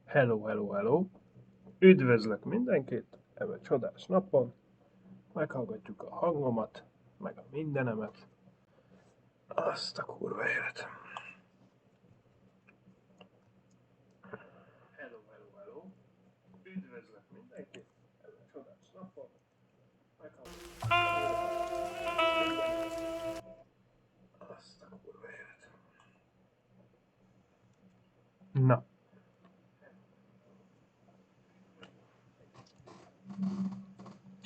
Hello, hello, hello! Üdvözlök mindenkit ebben csodás napon. Meghallgatjuk a hangomat, meg a mindenemet. Azt a kurva élet. Hello, hello, hello! Üdvözlök mindenkit ebben csodás napon. Meghallgatjuk a hangomat. Azt a kurva élet. Na.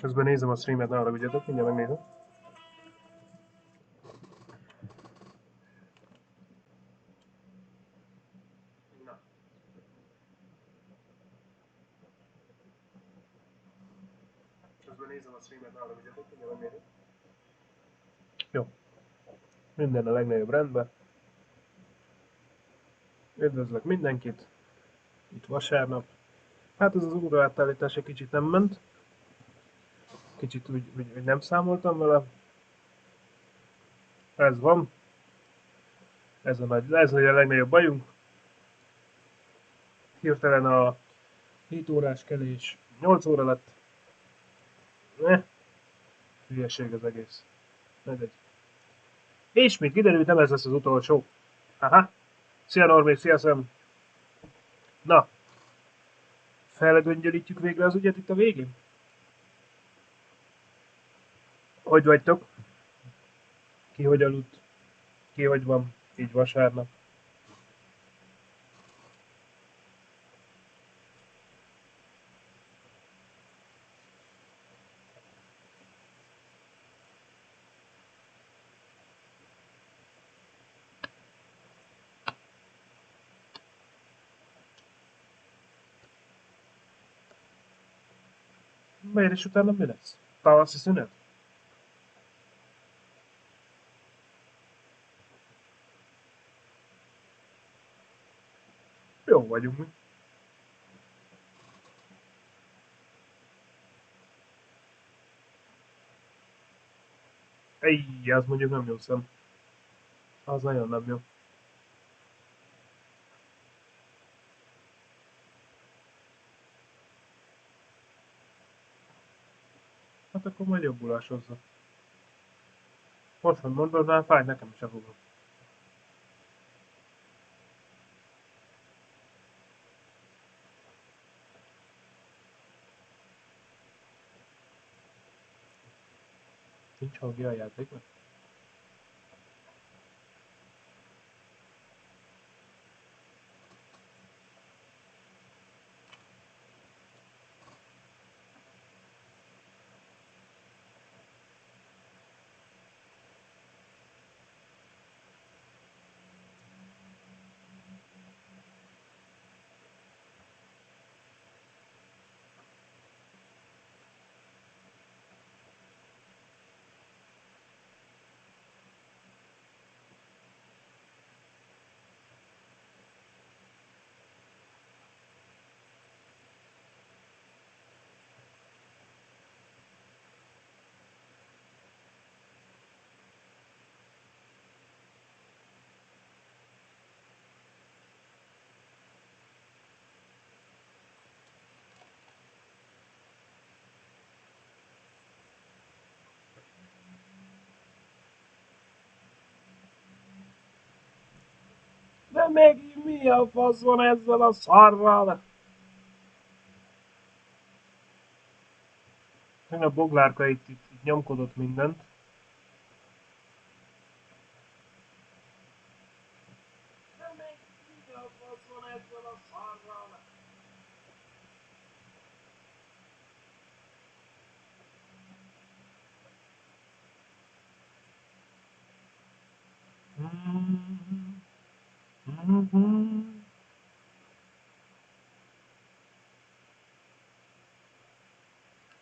Közben nézem a streamet, ne haragudjatok, mindjárt megnézem. Na. Közben nézem a streamet, ne haragudjatok, mindjárt megnézem. Jó. Minden a legnagyobb rendben. Üdvözlök mindenkit. Itt vasárnap. Hát ez az óraátállítás egy kicsit nem ment. Kicsit úgy nem számoltam vele. Ez van. Ez a legnagyobb bajunk. Hirtelen a 7 órás kelés 8 óra lett. Hülyeség az egész. Mindegy. És mint kiderült, nem ez lesz az utolsó. Aha. Szia Normi, szia Szem. Na. Felgöngyölítjük végre az ügyet itt a végén? Hogy vagytok? Ki hogy aludt? Ki hogy van? Így vasárnap. Miért és utána mi lesz? Tavaszi szünet? Jó vagyunk mi. Ej, az mondjuk nem jó szem. Az nagyon nem jó. Hát akkor majd jobbulás hozzá. Most, hogy mondod, már fáj nekem is a fogam. Nincs hangja a játéknak. De megint mi a fasz van ezzel a szarral? A boglárka itt nyomkodott mindent. De megint mi a fasz van ezzel a szarral?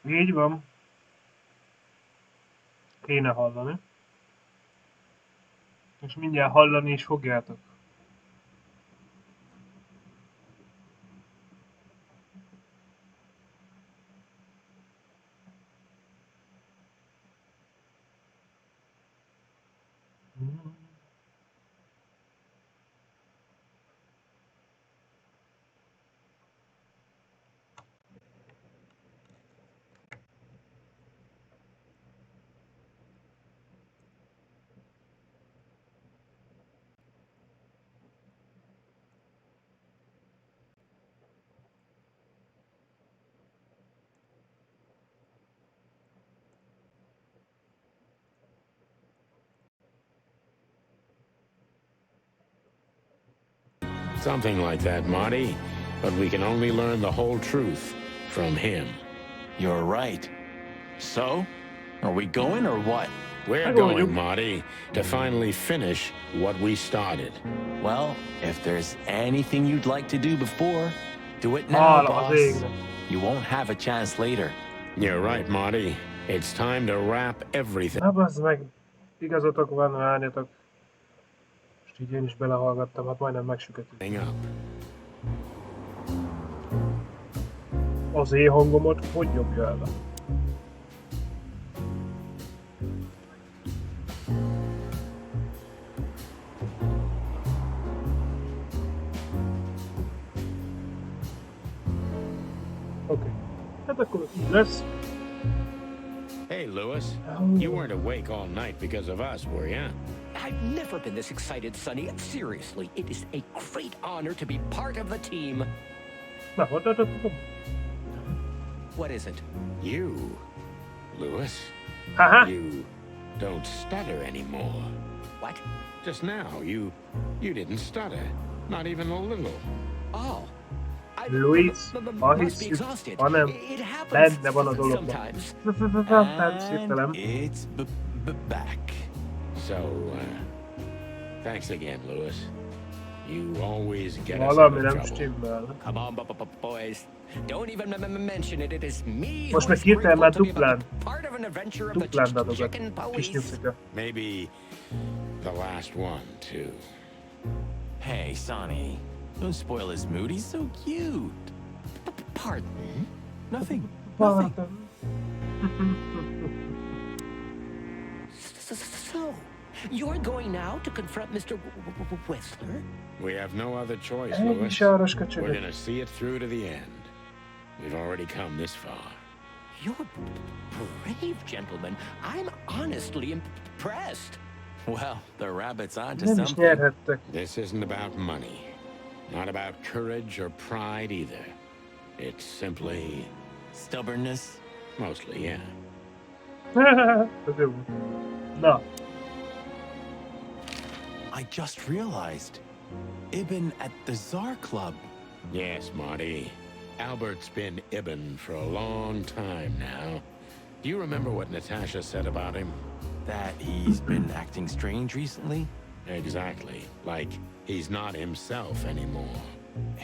Így van. Kéne hallani. És mindjárt hallani is fogjátok. Something like that, Marty. But we can only learn the whole truth from him. You're right. So, are we going or what? We're going, Marty, to finally finish what we started. Well, if there's anything you'd like to do before, do it now, boss. You won't have a chance later. You're right, Marty. It's time to wrap everything. Na bazd meg, igazatok van, várjatok. Most így én is belehallgattam, hát majdnem megsüketült. Az én hangomat hogy nyomja el? Oké. Hát akkor így lesz. Hey, Lewis. You weren't awake all night because of us, were you? I've never been this excited, Sonny. Seriously, it is a great honor to be part of the team. Na, What is it? You, Lewis. Haha. You don't stutter anymore. What? Just now, you didn't stutter. Not even a little. Oh. Luis, Must be exhausted. hanem It happens benne van a dologban. sometimes. And it's back. So, thanks again, Lewis. You always get us out Valami of nem trouble. stimmel. Come on, boys. Don't even mention it. It is me Most who meg is hirtelen már grateful to be duplán. part of an adventure of the Duplán dadogat. chicken Kis police. nyugszika. Maybe the last one, too. Hey, Sonny. Don't spoil his mood. He's so cute. Pardon? Nothing. So, you're going now to confront Mr. Whistler? We have no other choice, Ennyi Lewis. sáros We're köcsögök. gonna see it through to the end. We've already come this far. You're brave, gentlemen. I'm honestly impressed. Well, the rabbit's onto Nem is something. nyerhettek. This isn't about money. Not about courage or pride either. It's simply... Stubbornness. mostly, yeah. Ez jó. Na, I just realized. Ibn at the Tsar Club. Yes, Marty. Albert's been Ibn for a long time now. Do you remember what Natasha said about him? That he's been acting strange recently? Exactly. Like, he's not himself anymore.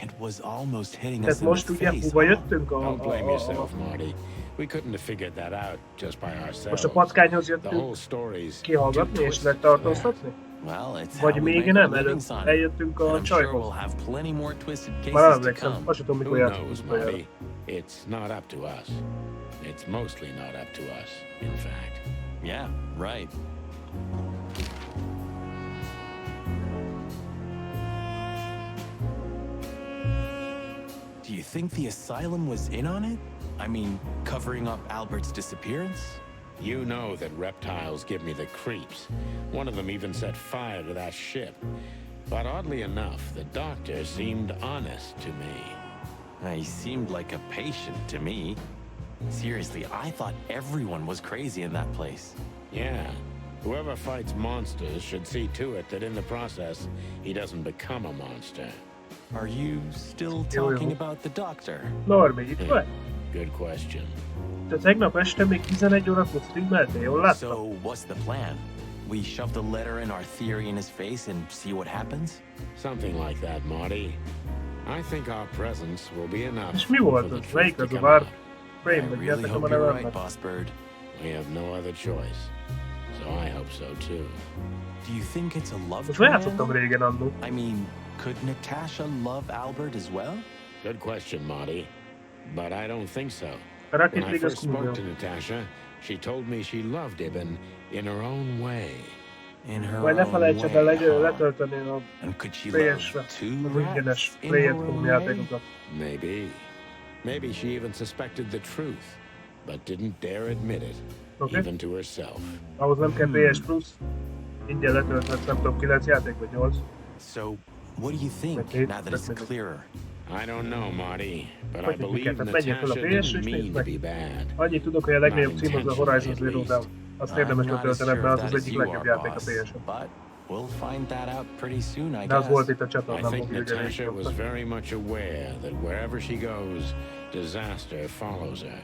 It was almost hitting tehát us in the most ugye face. hova jöttünk Don't blame yourself, Marty. We couldn't have figured that out just by ourselves. Most a patkányhoz The whole jöttünk story's kihallgatni too és twisted letartóztatni? Well, it's Vagy how we még make our nem, living, előtt Sonny. eljöttünk And a I'm sure csajhoz. we'll have plenty more twisted Már cases to emlékszem, come. azt sem tudom, mikor Who játszottunk knows, utoljára. Marty? It's not up to us. It's mostly not up to us, in fact. Yeah, right. Do you think the asylum was in on it? I mean, covering up Albert's disappearance? You know that reptiles give me the creeps. One of them even set fire to that ship. But oddly enough, the doctor seemed honest to me. He seemed like a patient to me. Seriously, I thought everyone was crazy in that place. Yeah. Whoever fights monsters should see to it that in the process, he doesn't become a monster. Are you still Jó, talking jó. about the doctor? Norbi, itt vagy? Good question. Te tegnap este még 11 órakor streameltél, jól láttam? So, what's the plan? We shove the letter in our theory in his face and see what happens? Something like that, Marty. I think our presence will be enough És mi for volt the az? truth Melyik to az a come vár? out. I Frame, vagy really jöttek a hope you're right, nevemnek? Boss Bird. We have no other choice. So I hope so too. Do you think it's a love Most lejátszottam triangle? régen annó. I mean, could Natasha love Albert as well? Good question, Marty. But I don't think so. A When Rocket I League az first spoke to kurva. Natasha, she told me she loved Ibn in her own way. In her Majd ne own felejtsed el way, huh? letölteni a And could she PS-re, love two az ingyenes rats in her Play-et own játékokat. Maybe. Maybe she even suspected the truth, but didn't dare admit it, Oké? even to herself. Ahhoz nem kell PS Plus. Ingyen letölthetsz, nem tudom, 9 játék vagy 8. So, what do you think Okay, now that it's that's clearer? I don't know, Marty, but I Hogy believe miket? Hát menjél fel a Natasha PS-re és didn't mean nézd to meg. be bad. Annyit tudok, hogy a legnagyobb Not cím az a Horizon intentionally, Zero at Dawn. least. Azt I'm érdemes not as letöltened, sure mert of az that az as egyik you legjobb are, játék a boss, PS-en. but We'll find that out pretty soon, I De az guess. volt itt a I csatornán think mobil Natasha was ügyelésben. very much aware that wherever she goes, disaster follows her.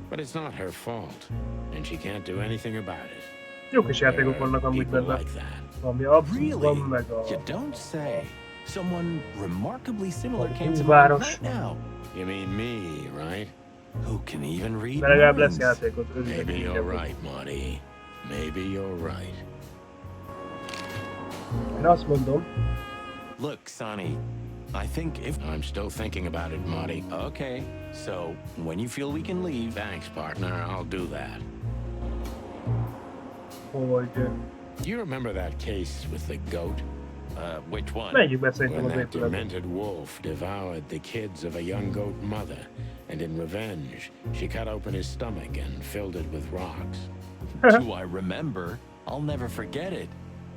But it's not her fault, and she can't do anything about it. Jó kis There játékok are vannak amúgy people benne. like that. Ami abszolút Really? van, meg a... You don't say. Someone remarkably similar Oh, came to mind város. right now. You mean me, right? Who can even read De legalább lesz minds? játékot. Maybe you're right, Marty. Maybe you're right. Én azt mondom, Look, Sonny, I think if... I'm still thinking about it, Marty. Okay, so when you feel we can leave... Thanks, partner. I'll do that. hogy Do you remember that case with the goat? Which one? menjünk be szerintem When az that épületbe. demented wolf devoured the kids of a young goat mother, and in revenge, she cut open his stomach and filled it with rocks. Do I remember? I'll never forget it.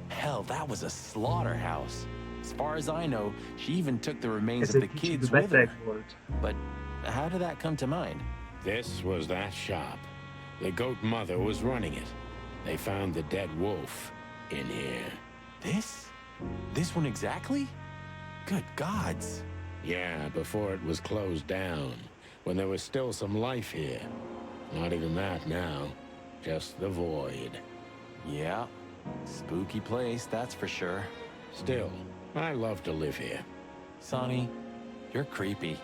Hell, that was a slaughterhouse. As far as I know, she even took the remains Ez of the egy kicsit kids with beteg her. volt. But how did that come to mind? This was that shop. The goat mother was running it. They found the dead wolf in here. This? This one exactly? Good gods. Yeah, before it was closed down, when there was still some life here. Not even that now, just the void. Yeah, spooky place, that's for sure. Still, I love to live here. Sonny, you're creepy.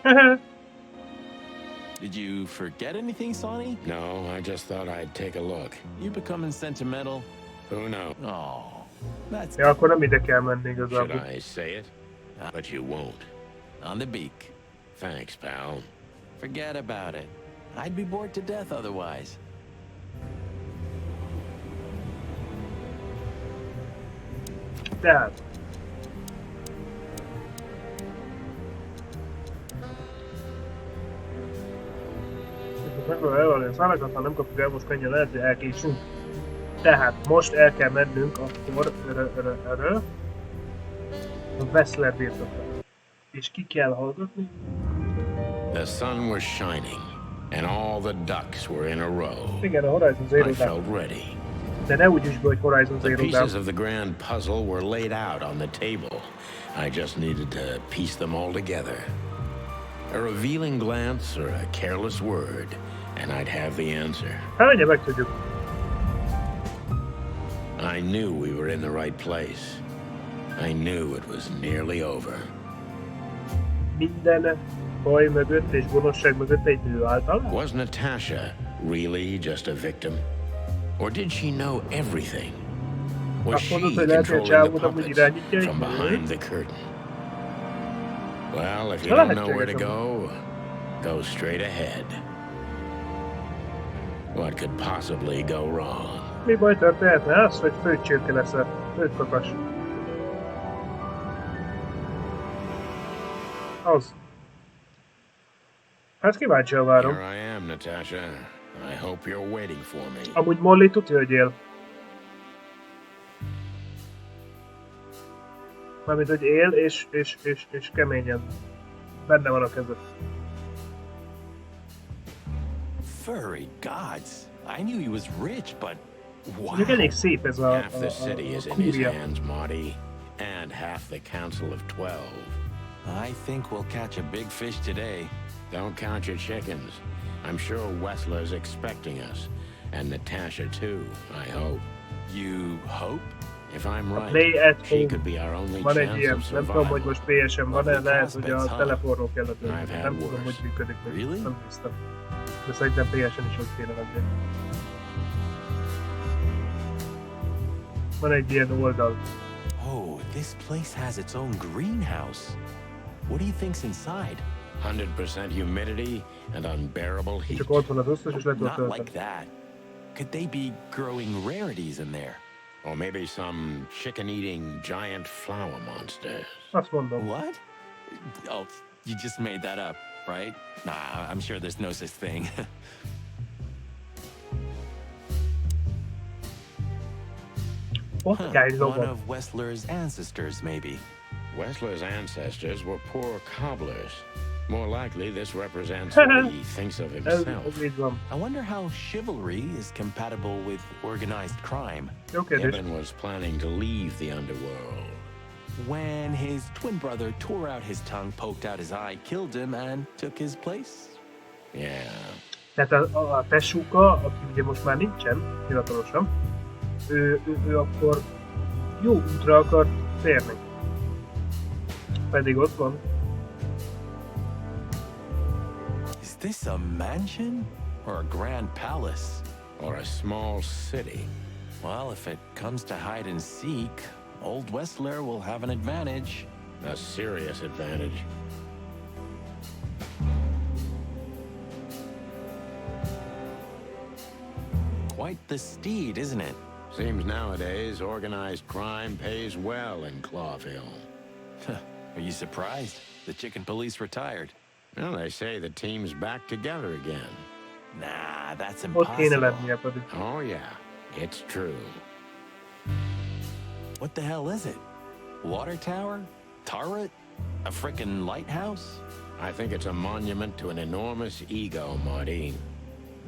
Did you forget anything, Sonny? No, I just thought I'd take a look. You becoming sentimental? Who knows? Oh, that's Ja, akkor nem ide kell menni Should igazából. I say it? But you won't. on the beak. Thanks, pal. Forget about it. I'd be bored to death otherwise. Tehát. Megpróbálom elvalni a szálakat, ha nem kapjuk el, most könnyen lehet, hogy elkésünk. Tehát most el kell mennünk akkor a Wessler birtokra. És ki kell hallgatni? The sun was shining, and all the ducks were in a row. Igen, a Horizon I Zero Dawn. felt ready. De ne úgy is be, hogy Horizon The Zero pieces Dawn. of the grand puzzle were laid out on the table. I just needed to piece them all together. A revealing glance or a careless word, and I'd have the answer. Hát mindjárt megtudjuk. I knew we were in the right place. I knew it was nearly over. Minden baj mögött és gonoszság mögött egy nő által. Was Natasha really just a victim? Or did she know everything? Was she Mondod, hogy lehet, hogy a controlling the csávót amúgy puppets irányítja egy from nő? behind the curtain? Well, if you Well, don't know where to lehetséges go straight ahead. What could possibly go wrong? Mi baj történhetne az, hogy főcsirke leszel? Főkakas. Az. Hát kíváncsian várom. Here I am, Natasha. I hope you're waiting for me. Amúgy Molly tudja, hogy él. Mármint, hogy él és keményen. Benne van a kezed. Furry gods. I knew he was rich, but wow. Mondjuk elég szép ez a Half the city is in his kúria. hands, Marty, and half the Council of 12. I think we'll catch a big fish today. Don't count your chickens. I'm sure Wessler's expecting us, and Natasha too, I hope. You hope? If I'm A right, Play at she Home. could be our only Van egy chance ilyen, of nem tudom, hogy survival. most PS-en van-e, lehet, hogy a Prospects, huh? telefonról kell I've letölteni. had Nem tudom, worse. hogy működik még. Really? Nem hiszem. De szerintem PS-en is ott kéne lenni. Van egy ilyen oldal. Oh, this place has its own greenhouse. What do you think's inside? 100% humidity and unbearable heat. Csak ott van az összes, és le tudod Not like tölteni. that. Could they be growing rarities in there? Or maybe some chicken-eating giant flower monsters. Azt mondom. What? Oh, you just made that up, right? Nah, I'm sure there's no such thing. Ott kell One van. of Wessler's ancestors, maybe. Wessler's ancestors were poor cobblers. More likely, this represents what he thinks of himself. Ez így van. I wonder how chivalry is compatible with organized crime. Jó kérdés. Eben was planning to leave the underworld. When his twin brother tore out his tongue, poked out his eye, killed him, and took his place? Yeah. Tehát a tesóka, aki ugye most már nincsen hivatalosan, ő akkor jó útra akar térni. Pedig ott van. Is this a mansion or a grand palace? Or a small city. Well, if it comes to hide and seek, Old Westler will have an advantage. A serious advantage. Quite the steed, isn't it? Seems nowadays organized crime pays well in Clawville. Are you surprised? The chicken police retired. Well, they say the team's back together again. Nah, that's Ott kéne impossible. lennie pedig. Oh, yeah. It's true. What the hell is it? Water tower? Turret? A frickin' lighthouse? I think it's a monument to an enormous ego, Marty.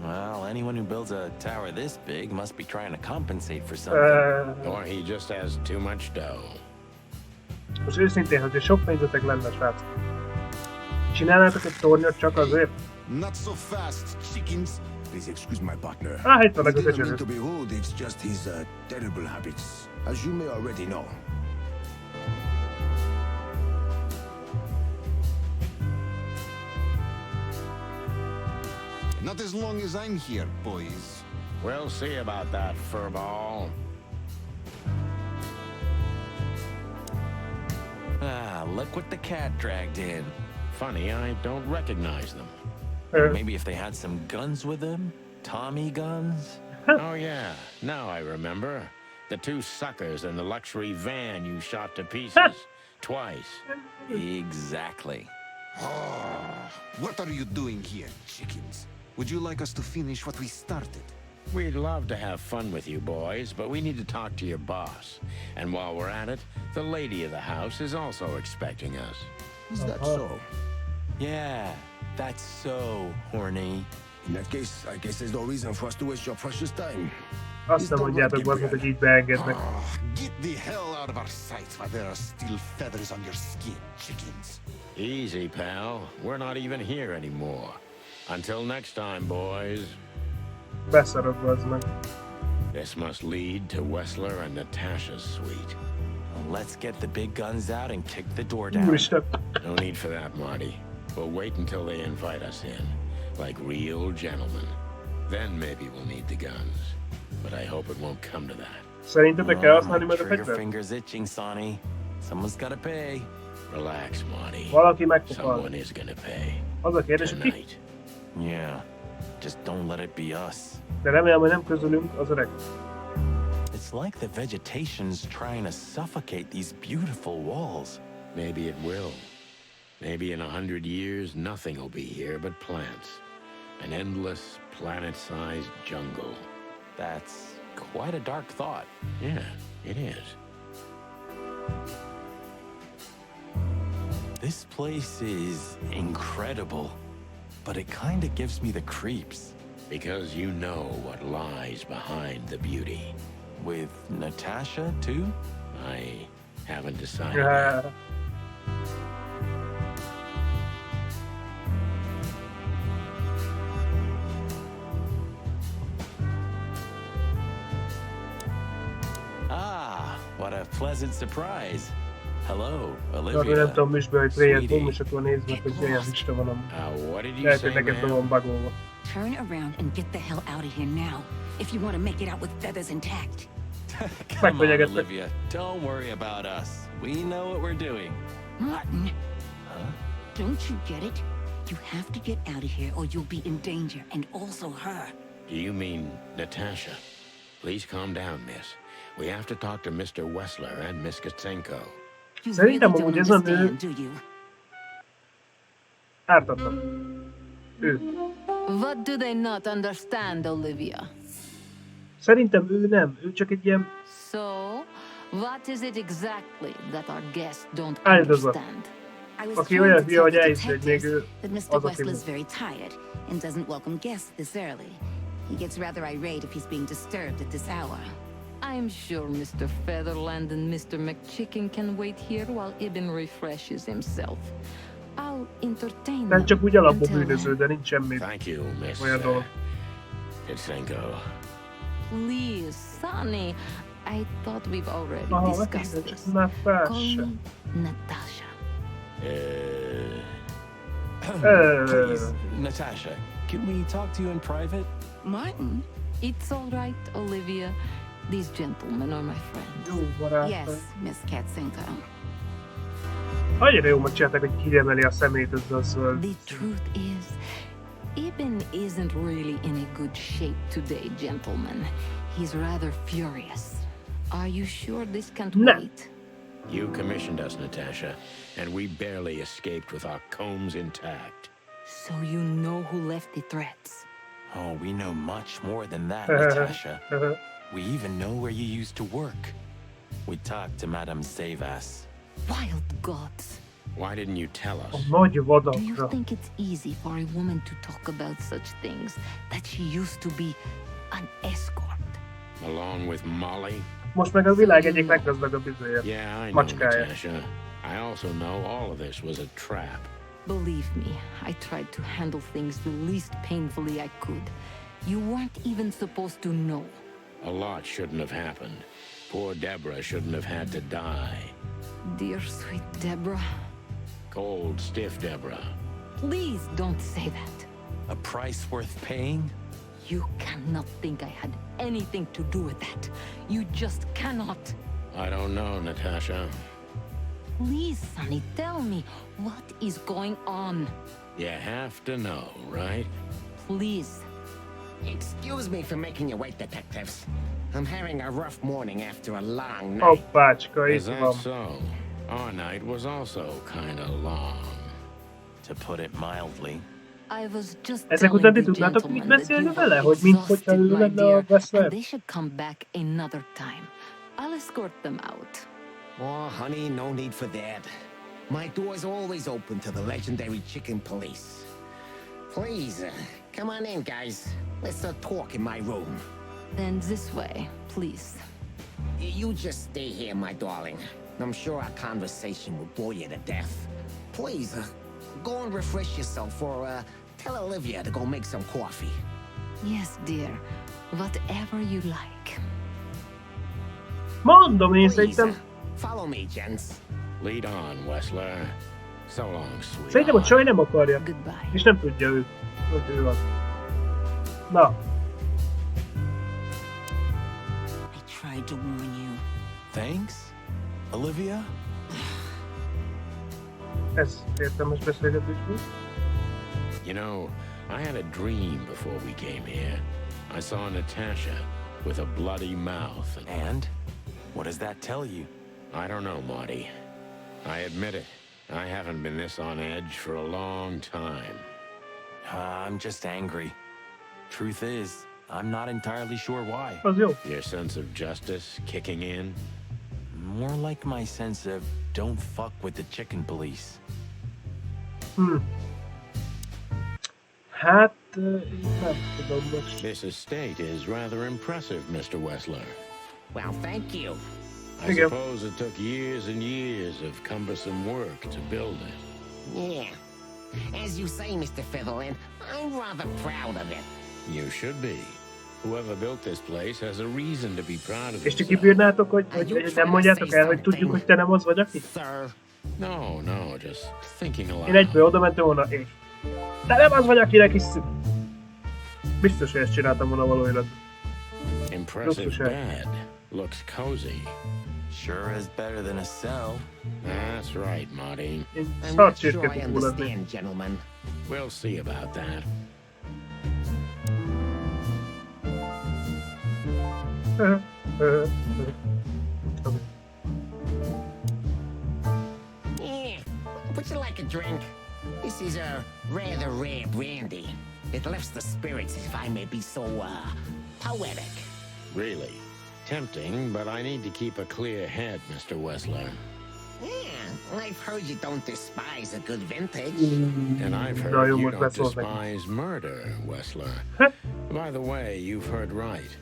Well, anyone who builds a tower this big must be trying to compensate for something. Or he just has too much dough. Most őszintén, hogyha sok pénzetek lenne, srác, csinálnátok egy tornyot csak azért? Not so fast, chickens. Please excuse my partner. Itt van a He didn't mean közösségük. to be rude, it's just his terrible habits, as you may already know. Not as long as I'm here, boys. We'll see about that, furball. Ah, look what the cat dragged in. Funny, I don't recognize them. Maybe if they had some guns with them? Tommy guns? Oh, yeah. Now I remember. The two suckers in the luxury van you shot to pieces. Twice. Exactly. What are you doing here, chickens? Would you like us to finish what we started? We'd love to have fun with you boys, but we need to talk to your boss. And while we're at it, the lady of the house is also expecting us. Is that so? Yeah, that's so horny. In that case, I guess there's no reason for us to waste your precious time. Azt nem mondjátok, bazd, hogy így beengednek. Get the hell out of our sight while there are still feathers on your skin, chickens. Easy, pal. We're not even here anymore. Until next time, boys. Beszarod, bazd meg. This must lead to Wessler and Natasha's suite. Well, let's get the big guns out and kick the door down. Úristen. No need for that, Marty. We'll wait until they invite us in, like real gentlemen. Then maybe we'll need the guns. But I hope it won't come to that. Szerintetek kell használni my majd a trigger fegyvert? finger's itching, Sonny. Someone's gotta pay. Relax, Marty. Valaki meg fog Someone halni. is gonna pay. Az a kérdés, hogy ki? Tonight. Yeah, just don't let it be us. De remélem, hogy nem közülünk az öreg. It's like the vegetation's trying to suffocate these beautiful walls. Maybe it will. Maybe in 100 years, nothing will be here but plants. An endless, planet-sized jungle. That's quite a dark thought. Yeah, it is. This place is incredible, but it kinda gives me the creeps. Because you know what lies behind the beauty. With Natasha, too? I haven't decided yet. Ah, what a pleasant surprise. Hello, Nem Olivia. tudom, misbe, hogy Play-et Sweetie. boom, és akkor nézd meg, hogy olyan lista van amúgy. What did you Lehet, say, hogy neked be man? van bagolva. Turn around and get the hell out of here now, if you want to make it out with feathers intact. Come on, Megfenyegettek. Olivia. Don't worry about us. We know what we're doing. Martin, don't you get it? You have to get out of here or you'll be in danger, and also her. Do you mean Natasha? Please calm down, miss. We have to talk to Mr. Wessler and Miss Katsenko. You really Szerintem don't amúgy ez a nő understand, do you? ártatlan. Ő. What do they not understand, Olivia? Szerintem ő nem. Ő csak egy ilyen... So, what is it exactly that our guests don't Áldozat. understand? I was Aki trying olyan to hülye, tell hogy the elhiszi, hogy még detectives ő that Mr. az, aki Wesley's very tired and doesn't welcome guests this early. He gets rather irate if he's being disturbed at this hour. I'm sure Mr. Featherland and Mr. McChicken can wait here while Ibn refreshes himself. I'll entertain nem them csak úgy alapból until bűnöző, de nincs semmi Thank you, Miss olyan dolog. Pitsenko. Please, Sonny. I thought we've already Aha, discussed this. Call Natasha. me Natasha. Please, Natasha, can we talk to you in private? Martin? It's all right, Olivia. These gentlemen are my friends. Jó barát. Yes, Miss Katzenko. Annyira jó megcsinálták, hogy kiemeli a szemét ezzel a szöld. The truth is, Ibn isn't really in a good shape today, gentlemen. He's rather furious. Are you sure this can't No. wait? You commissioned us, Natasha, and we barely escaped with our combs intact. So you know who left the threats? Oh, we know much more than that, Natasha. We even know where you used to work. We talked to Madame Savas. Wild gods. Why didn't you tell A us? nagy Do you vadakra. think it's easy for a woman to talk about such things? That she used to be an escort? Along with Molly? Most meg a világ egyik leggazdagabb izéje. Yeah, I know, Macskája. Natasha. I also know all of this was a trap. Believe me, I tried to handle things the least painfully I could. You weren't even supposed to know. A lot shouldn't have happened. Poor Deborah shouldn't have had to die. Dear sweet Deborah, Cold, stiff Deborah. please don't say that. A price worth paying? You cannot think I had anything to do with that. You just cannot. I don't know, Natasha. Please, Sonny, tell me, what is going on? You have to know, right? Please. Excuse me for making you wait, detectives. I'm having a rough morning after a long night. Hoppácska, Is itt that van. so? Our night was also kinda long. To put it mildly. I was just Ezek után telling ti the tudnátok mit gentlemen that beszélni you vele? were Hogy mint hogyha exhausted, ő my lenne a dear, Wesley? and they should come back another time. I'll escort them out. Oh, honey, no need for that. My door's always open to the legendary chicken police. Please, come on in, guys. Let's talk in my room. Then this way, please. You just stay here, my darling. I'm sure our conversation will bore you to death. Please, go and refresh yourself, or tell Olivia to go make some coffee. Yes, dear. Whatever you like. Mondom én Please, szerintem, follow me, gents. Lead on, Wessler. So long, szerintem a sweetheart. csaj nem akarja. Goodbye. És nem tudja ő, hogy ő az. Na, I tried to warn you. Thanks, Olivia? ez értelmes beszélgetés volt. You know, I had a dream before we came here. I saw Natasha with a bloody mouth. And? What does that tell you? I don't know, Marty. I admit it. I haven't been this on edge for a long time. I'm just angry. Truth is, I'm not entirely sure why. Az jó. Your sense of justice kicking in? More like my sense of don't fuck with the chicken police. Hát, nem tudom most. This estate is rather impressive, Mr. Wessler. Well, thank you. I you go. suppose it took years and years of cumbersome work to build it. Yeah. As you say, Mr. Featherland, I'm rather proud of it. You should be. Whoever built this place has a reason to be proud of És ti himself. kibírnátok, hogy nem mondjátok el, hogy tudjuk, hogy te nem az vagy, aki? Sir. No, just thinking aloud. Én egyből oda mentem volna, és te nem az vagy, akinek hiszük. Biztos, hogy ezt csináltam volna valójában. Impressive Look, bed. Looks cozy. Sure is better than a cell. That's right, Marty. Én I'm szart not sure csirke I tudó lenni. understand, gentlemen. We'll see about that. Yeah. Would you like a drink? This is a rather rare brandy. It lifts the spirits, if I may be so, poetic. Really. Tempting, but I need to keep a clear head, Mr. Wessler. Yeah, I've heard you don't despise a good vintage. And I've Na heard jó, you most don't beszólt neki. despise murder, Wessler. Hát, By the way, you've heard right.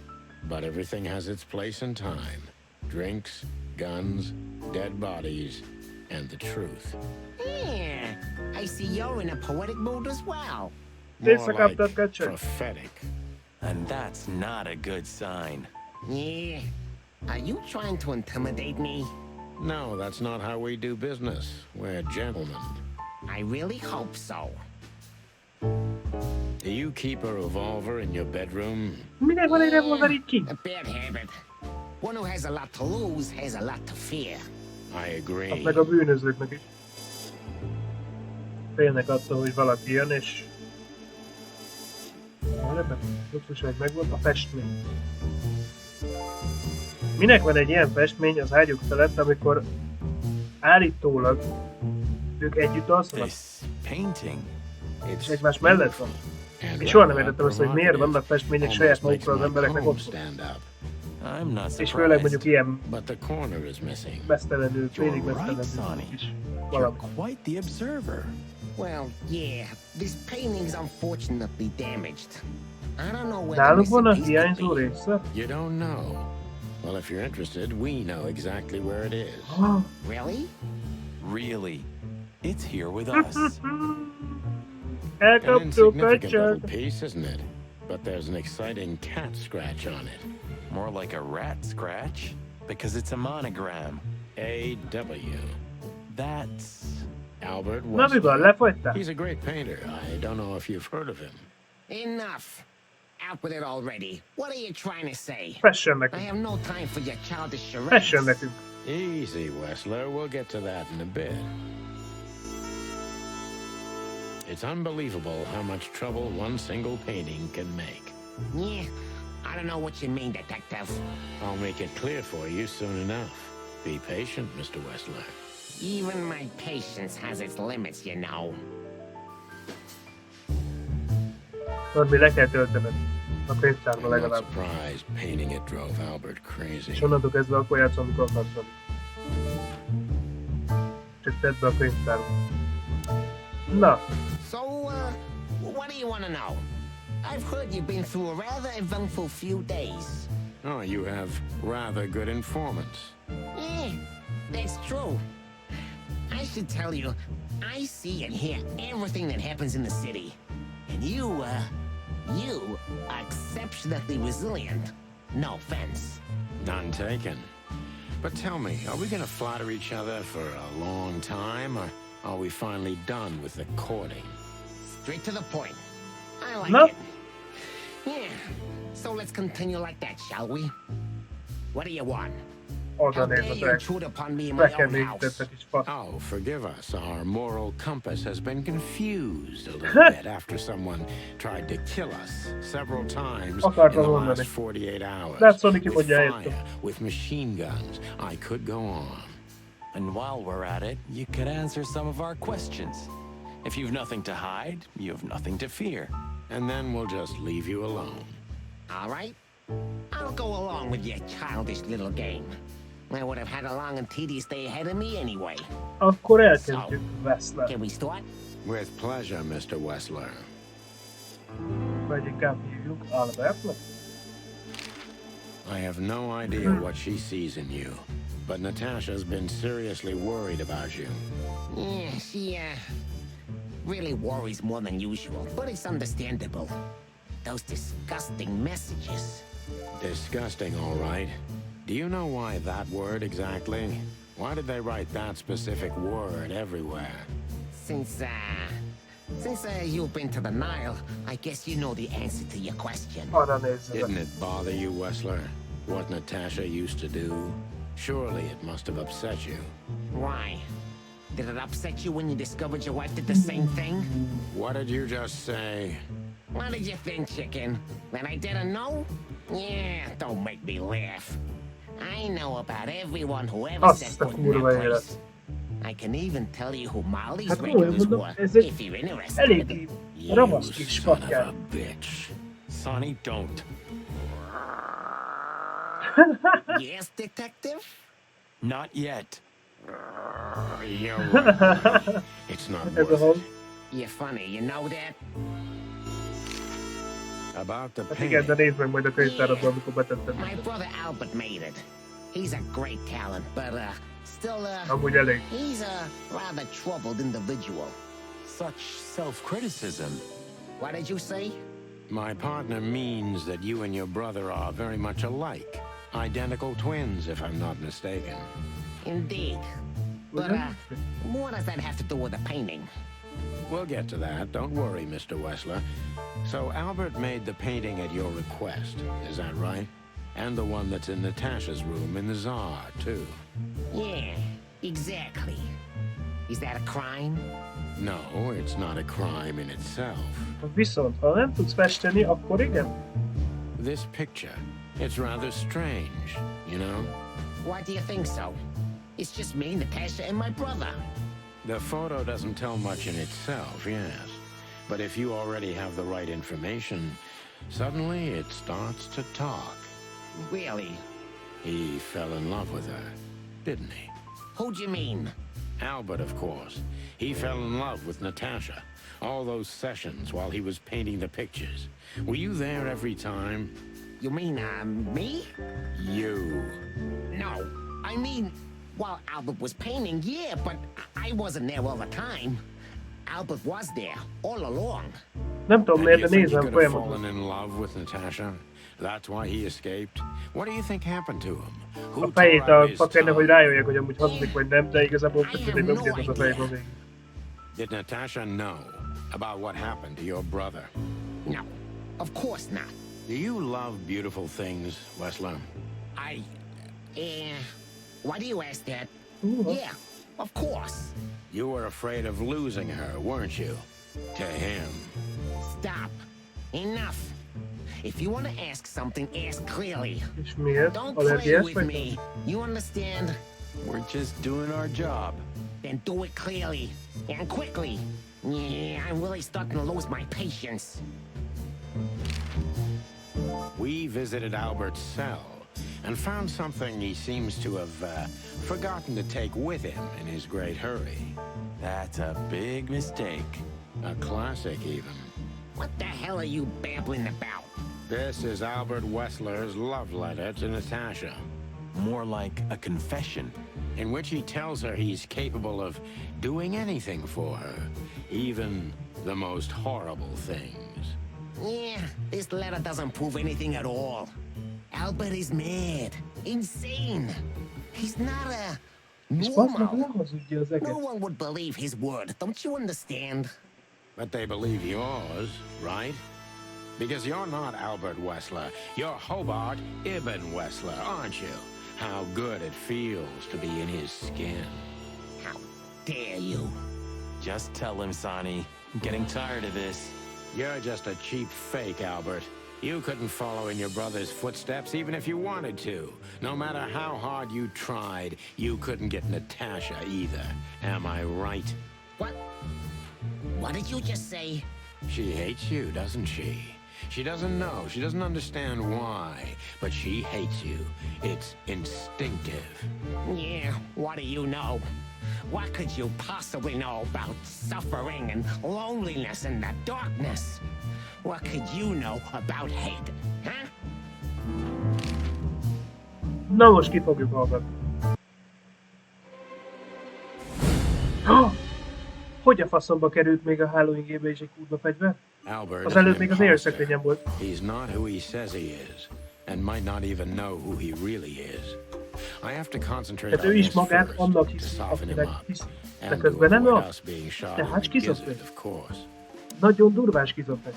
But everything has its place and time. Drinks, guns, dead bodies, and the truth. Yeah, I see you're in a poetic mood as well. More Visszakaptad, like köcsög. prophetic. And that's not a good sign. Yeah, are you trying to intimidate me? No, that's not how we do business. We're gentlemen. I really hope so. Do you keep a revolver in your bedroom? Minek van egy revolver így ki? A bad habit. One who has a lot to lose has a lot to fear. I agree. Meg a bűnözőknek is. Félnek attól, hogy valaki jön, és... Luxusság megvolt a festmény. Minek van egy ilyen festmény az ágyuk felett, amikor állítólag ők együtt alszanak, This painting. és It's egymás mellett van? and És soha nem rather értettem azt, hogy miért vannak festmények saját almost makes magukra az my embereknek clothes otthon. stand up. I'm not És főleg mondjuk surprised. ilyen But the corner is missing. mesztelenül, félig You're right, mesztelenül Sonny. is You're valami. quite the observer. Well, yeah, this painting's unfortunately damaged. I don't know where the Náluk missing van a piece could hiányzó be. része? You don't know. Well, if you're interested, we know exactly where it is. Ah, Really? Really. It's here with us. An elkaptuk, insignificant köcsög! little piece, isn't it? But there's an exciting cat scratch on it. More like a rat scratch, because it's a monogram. A.W. That's... Albert Na mi van, Wessler. lefogytál? He's a great painter. I don't know if you've heard of him. Enough. Out with it already. What are you trying to say? Fessen I nekünk, have no time for your childish fessen charades. nekünk. Easy, Wessler. We'll get to that in a bit. It's unbelievable how much trouble one single painting can make. Yeah, I don't know what you mean, detective. I'll make it clear for you soon enough. Be patient, Mr. Wessler. Even my patience has its limits, you know. Tudod, mi le kell töltened a könyvtárba I'm not legalább. surprised painting it drove Albert És crazy. onnantól kezdve akkor játszom, amikor akarsz velük. Csak tedd be a könyvtárba. Na, So, what do you want to know? I've heard you've been through a rather eventful few days. Oh, you have rather good informants. Yeah, that's true. I should tell you, I see and hear everything that happens in the city. And you are exceptionally resilient. No offense. None taken. But tell me, are we going to flatter each other for a long time, or are we finally done with the courting? Straight to the point. I like No. it. Yeah, so let's continue like that, shall we? What do you want? oda How dare néz a you drag. intrude upon me in my own house? Bekeményítettek is fasz. Oh, forgive us. Our moral compass has been confused a little bit after someone tried to kill us several times in Akartam the mondani. last 48 hours. Látszódik, hogy With mondja fire, értem. with machine guns. I could go on. And while we're at it, you could answer some of our questions. If you've nothing to hide, you have nothing to fear. And then we'll just leave you alone. All right. I'll go along with your childish little game. I would have had a long and tedious day ahead of me anyway. Akkor elkezdjük, Wessler. Can we start? With pleasure, Mr. Wessler. Vagy inkább hívjuk Albertnek. I have no idea what she sees in you, but Natasha's been seriously worried about you. Yeah, she, really worries more than usual, but it's understandable. Those disgusting messages. Disgusting, all right. Do you know why that word exactly? Why did they write that specific word everywhere? Since you've been to the Nile, I guess you know the answer to your question. Arra nézzetek. Didn't it bother you, Wessler? What Natasha used to do? Surely it must have upset you. Why? Did it upset you when you discovered your wife did the same thing? What did you just say? What did you think, chicken? That I didn't know? Yeah, don't make me laugh. I know about everyone who ever set Azt a foot in that kurva place. élet. I can even tell you who Molly's Hát komolyan regulars mondom, were, ez egy if you're interested. eléggé You ravasz kis son of a fattyán. bitch. Sonny, don't. Yes, detective? Not yet. You're right. It's not Ez a worth hang. it. You're funny, you know that? About the Hát igen, de painting. nézd meg majd a könyvtáradban, amikor betetted. My brother Albert made it. He's a great talent, but still Amúgy elég. he's a rather troubled individual. Such self-criticism. What did you say? My partner means that you and your brother are very much alike. Identical twins, if I'm not mistaken. Indeed. But what does that have to do with the painting? We'll get to that. Don't worry, Mr. Wessler. So Albert made the painting at your request, is that right? And the one that's in Natasha's room in the Tsar, too. Yeah, exactly. Is that a crime? No, it's not a crime in itself. Viszont, ha nem tudsz festeni, akkor igen. This picture, it's rather strange, you know? Why do you think so? It's just me, Natasha, and my brother. The photo doesn't tell much in itself, yes. But if you already have the right information, suddenly it starts to talk. Really? He fell in love with her, didn't he? Who do you mean? Albert, of course. He fell in love with Natasha. All those sessions while he was painting the pictures. Were you there every time? You mean, me? You. No. I mean, while Albert was painting, yeah, but I wasn't there all the time. Albert was there, all along. Nem tudom And miért, you de think he nézem could have folyamatosan. fallen in love with Natasha? That's why he escaped? What do you think happened to him? A Who fejét tore a out his papírnak, hogy tongue? rájöjjek, hogy amúgy hazudik vagy nem, de igazából köszönöm, nem kérdez a fejében végig. Did Natasha know about what happened to your brother? No, of course not. Do you love beautiful things, Wessler? Why do you ask that? Húha. Yeah, of course. You were afraid of losing her, weren't you? To him. Stop. Enough. If you want to ask something, ask clearly. És miért? Don't play Allergiás with vagy? me. You understand? We're just doing our job. Then do it clearly and quickly. Yeah, I'm really starting to lose my patience. We visited Albert's cell and found something he seems to have forgotten to take with him in his great hurry. That's a big mistake. A classic, even. What the hell are you babbling about? This is Albert Wessler's love letter to Natasha, More like a confession. in which he tells her he's capable of doing anything for her, even the most horrible things. Yeah, this letter doesn't prove anything at all. Albert is mad, insane. He's not a És basz meg, normal. nem hazudja az eget. No one would believe his word. Don't you understand? But they believe yours, right? Because you're not Albert Wessler. You're Hobart Ibn Wessler, aren't you? How good it feels to be in his skin. How dare you? Just tell him, Sonny. I'm getting tired of this. You're just a cheap fake, Albert. You couldn't follow in your brother's footsteps even if you wanted to. No matter how hard you tried, you couldn't get Natasha either. Am I right? What? What did you just say? She hates you, doesn't she? She doesn't know, she doesn't understand why, but she hates you. It's instinctive. Yeah, what do you know? What could you possibly know about suffering and loneliness and the darkness? What could you know about hate, huh? Na most ki fogjuk hallgatni. Oh! Hogy a faszomba került még a Halloween-gébe is egy kurva fegyver? Albert Az is an előtt még az imposter. érszekrényen volt. He's not who he says he is, and might not even know who he really is. I have to concentrate Tehát ő on is this magát first annak to hiszi, soften him akinek up, hiszi. De and to közben nem avoid az. us being shot Tehát in the skizofrén. gizzard, of course. Nagyon durván skizofrén.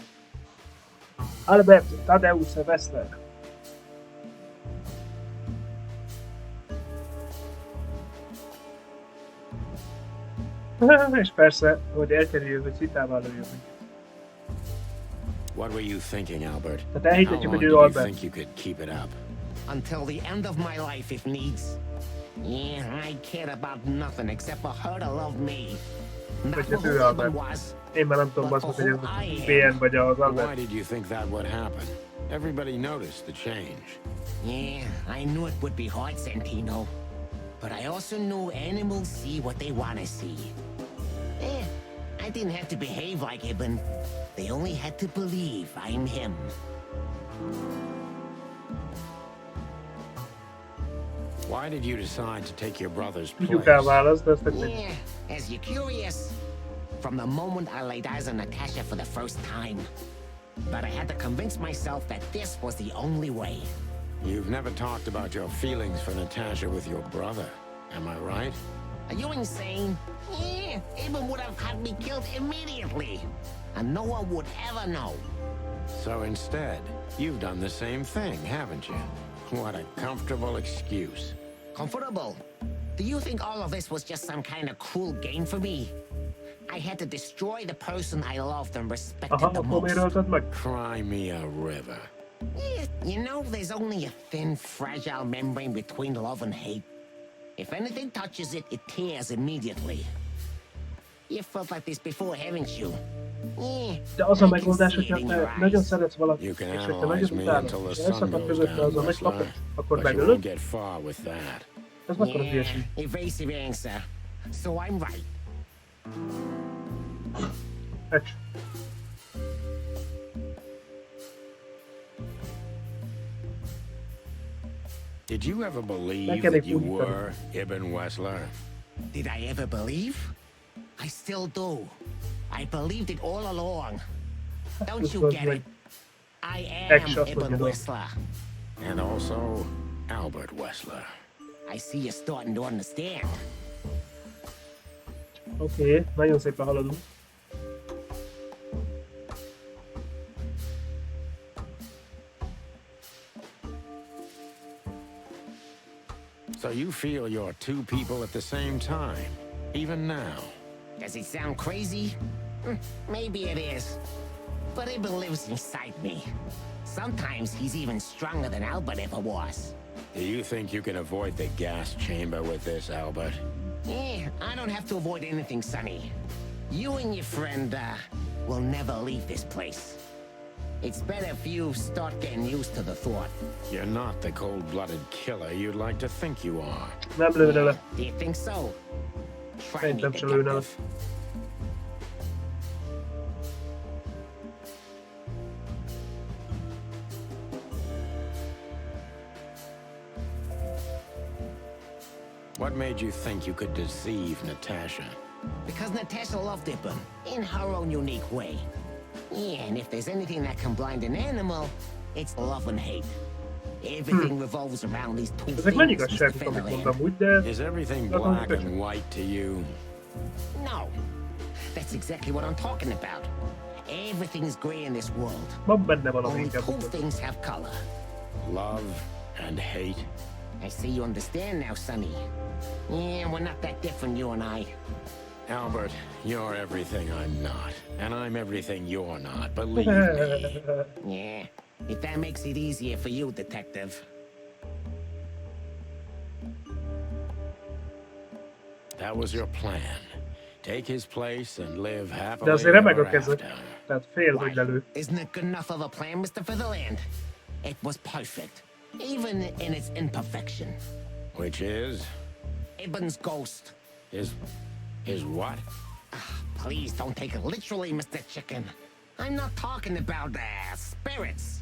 Albert Tadeusz Wessler. És persze, hogy elkerüljük, hogy szitává lőjön minket. What were you thinking, Albert? Tehát How elhitetjük, long hogy did ő you Albert. think you could keep it up? Until the end of my life, if needs. Yeah, I cared about nothing except for her to love me. Not Hogy for ez ő who Albert. Eben was. Én már nem tudom azt, hogy ez a BN vagy az Why Albert. did you think that would happen? Everybody noticed the change. Yeah, I knew it would be hard, Santino. But I also know animals see what they want to see. I didn't have to behave like Ibn. They only had to believe I'm him. Why did you decide to take your brother's Tudjuk place? elválaszt, de ezt tök mindegy. Yeah, as you're curious, from the moment I laid eyes on Natasha for the first time. But I had to convince myself that this was the only way. You've never talked about your feelings for Natasha with your brother, am I right? Are you insane? Yeah, Ibn would have had me killed immediately. And no one would ever know. So instead, you've done the same thing, haven't you? What a comfortable excuse. Comfortable? Do you think all of this was just some kind of cruel game for me? I had to destroy the person I loved and respected Aha, the akkor miért most. ölted meg? Cry me a river. Yeah, you know, there's only a thin, fragile membrane between love and hate. If anything touches it, it tears immediately. You felt like this before, haven't you? Yeah, De az a I can megoldás, see it hogyha in te your nagyon eyes. szeretsz valakit, You can és hogyha analyze nagyon me utálod, until the és sun elszakad goes közötte down, az a Whistler, meglapot, akkor but you megölöd? won't get far with that. Ez mekkora Yeah, hülyeség. evasive answer. So I'm right. Egy. Did you ever believe Nekem that egy you úgy were Ibn Whistler? Did I ever believe? I still do. I believed it all along. Don't you was get like it? I X am shot Ibn with the Whistler. And also Albert Whistler. I see you're starting to understand. Oké, nagyon szépen haladunk. So you feel you're two people at the same time, even now? Does it sound crazy? Maybe it is. But Ibn lives inside me. Sometimes he's even stronger than Albert ever was. Do you think you can avoid the gas chamber with this, Albert? Yeah, I don't have to avoid anything, Sonny. You and your friend, will never leave this place. It's better if you start getting used to the thought. You're not the cold-blooded killer you'd like to think you are. Nem lőne le. Do you think so? Try me, Szerintem se lőne le. detective. What made you think you could deceive Natasha? Because Natasha loved Ibn, in her own unique way. Yeah, and if there's anything that can blind an animal, it's love and hate. Everything revolves around these two Ezek nagy things, Mr. igazságok, amit Featherland. mondtam úgy, de... Is everything That's black not and white to you? No, that's exactly what I'm talking about. Everything's gray in this world. Van benne valami Only inkább. two things have color. Love and hate? I see you understand now, Sonny. Yeah, we're not that different, you and I. Albert, you're everything I'm not, and I'm everything you're not, believe me. Yeah, if that makes it easier for you, detective. That was your plan. Take his place and live De happily azért remeg a ever keze. after. Tehát fél, hogy Why? lelő. Isn't it good enough of a plan, Mr. Featherland? It was perfect, even in its imperfection. Which is? Ibn's ghost. His what? Please don't take it literally, Mr. Chicken. I'm not talking about spirits.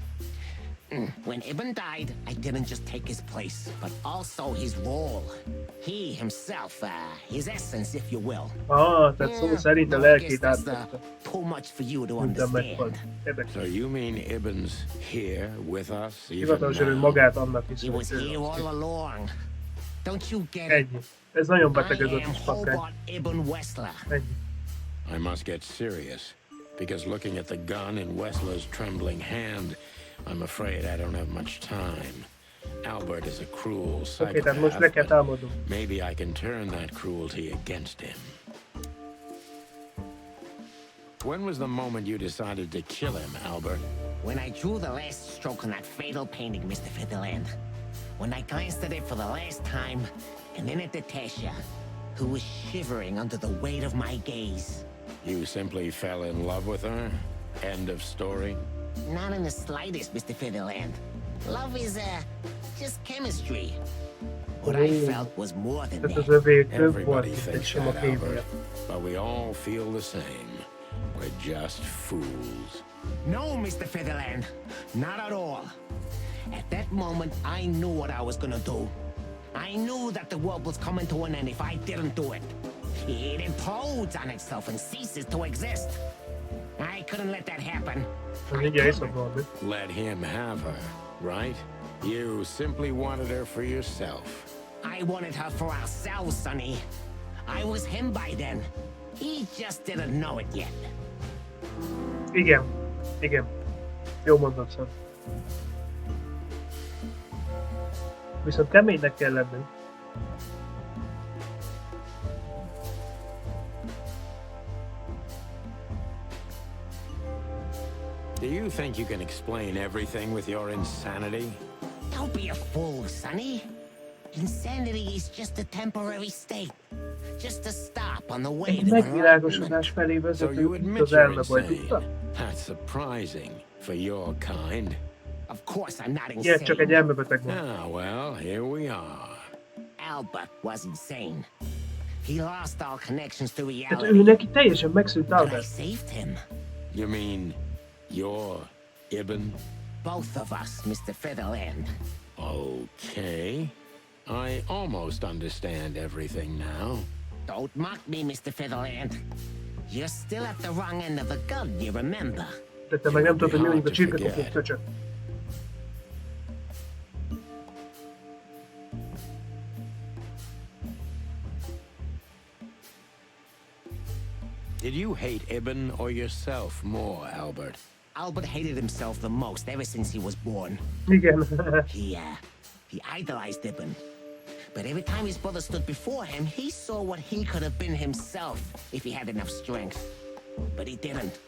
When Ibn died, I didn't just take his place, but also his role. He himself, his essence, if you will. Ah, tehát szó szerint a no, I guess lelkét that's átvette. too much for you to Minden meghalt. understand. Érdekes. So you mean Ibn's here with us even Hivatalosan ő now? magát annak is. He was here all along. Don't you get it? Ennyi. Ez nagyon I beteg ez a am kis patkány. Hobart Ibn Whistler. Ennyi. I must get serious, because looking at the gun in Wessler's trembling hand, I'm afraid I don't have much time. Albert is a cruel Oké, tehát most le kell psychopath, but támadnunk. maybe I can turn that cruelty against him. When was the moment you decided to kill him, Albert? When I drew the last stroke on that fatal painting, Mr. Featherland. When I glanced at it for the last time, and then at Natasha, who was shivering under the weight of my gaze. You simply fell in love with her? End of story? Not in the slightest, Mr. Featherland. Love is, just chemistry. What I felt was more than Tehát az that. övé több volt, Everybody mint egy thinks sima that, kémia. Albert, but we all feel the same. We're just fools. No, Mr. Featherland, not at all. At that moment, I knew what I was gonna do. I knew that the world was coming to an end if I didn't do it. It implodes on itself and ceases to exist. I couldn't let that happen. Mindjárt iszok valami. Let him have her, right? You simply wanted her for yourself. I wanted her for ourselves, Sonny. I was him by then. He just didn't know it yet. Igen. Igen. Jó mondod, Sam. Viszont keménynek kell lennünk. Do you think you can explain everything with your insanity? Don't be a fool, Sonny. Insanity is just a temporary state. Just a stop on the way Egy to megvilágosodás felé So vezető you út admit az you're elme vagy, insane. tudta? That's surprising for your kind. Of course, I'm not Igen, csak egy insane. elmebeteg volt. Ah, well, here we are. Albert was insane. He lost all connections to Tehát ő reality. neki teljesen megszűnt But I Albert. saved him. You mean you're Ibn? Both of us, Mr. Featherland. Okay. I almost understand everything now. Don't mock me, Mr. Featherland. You're still at the wrong end of the gun, you remember? De te meg nem tudod, hogy mi mondjuk a csirkekopók köcsök. Did you hate Ibn or yourself more, Albert? Albert hated himself the most ever since he was born. Igen. He idolized Ibn. But every time his brother stood before him, he saw what he could have been himself if he had enough strength. But he didn't.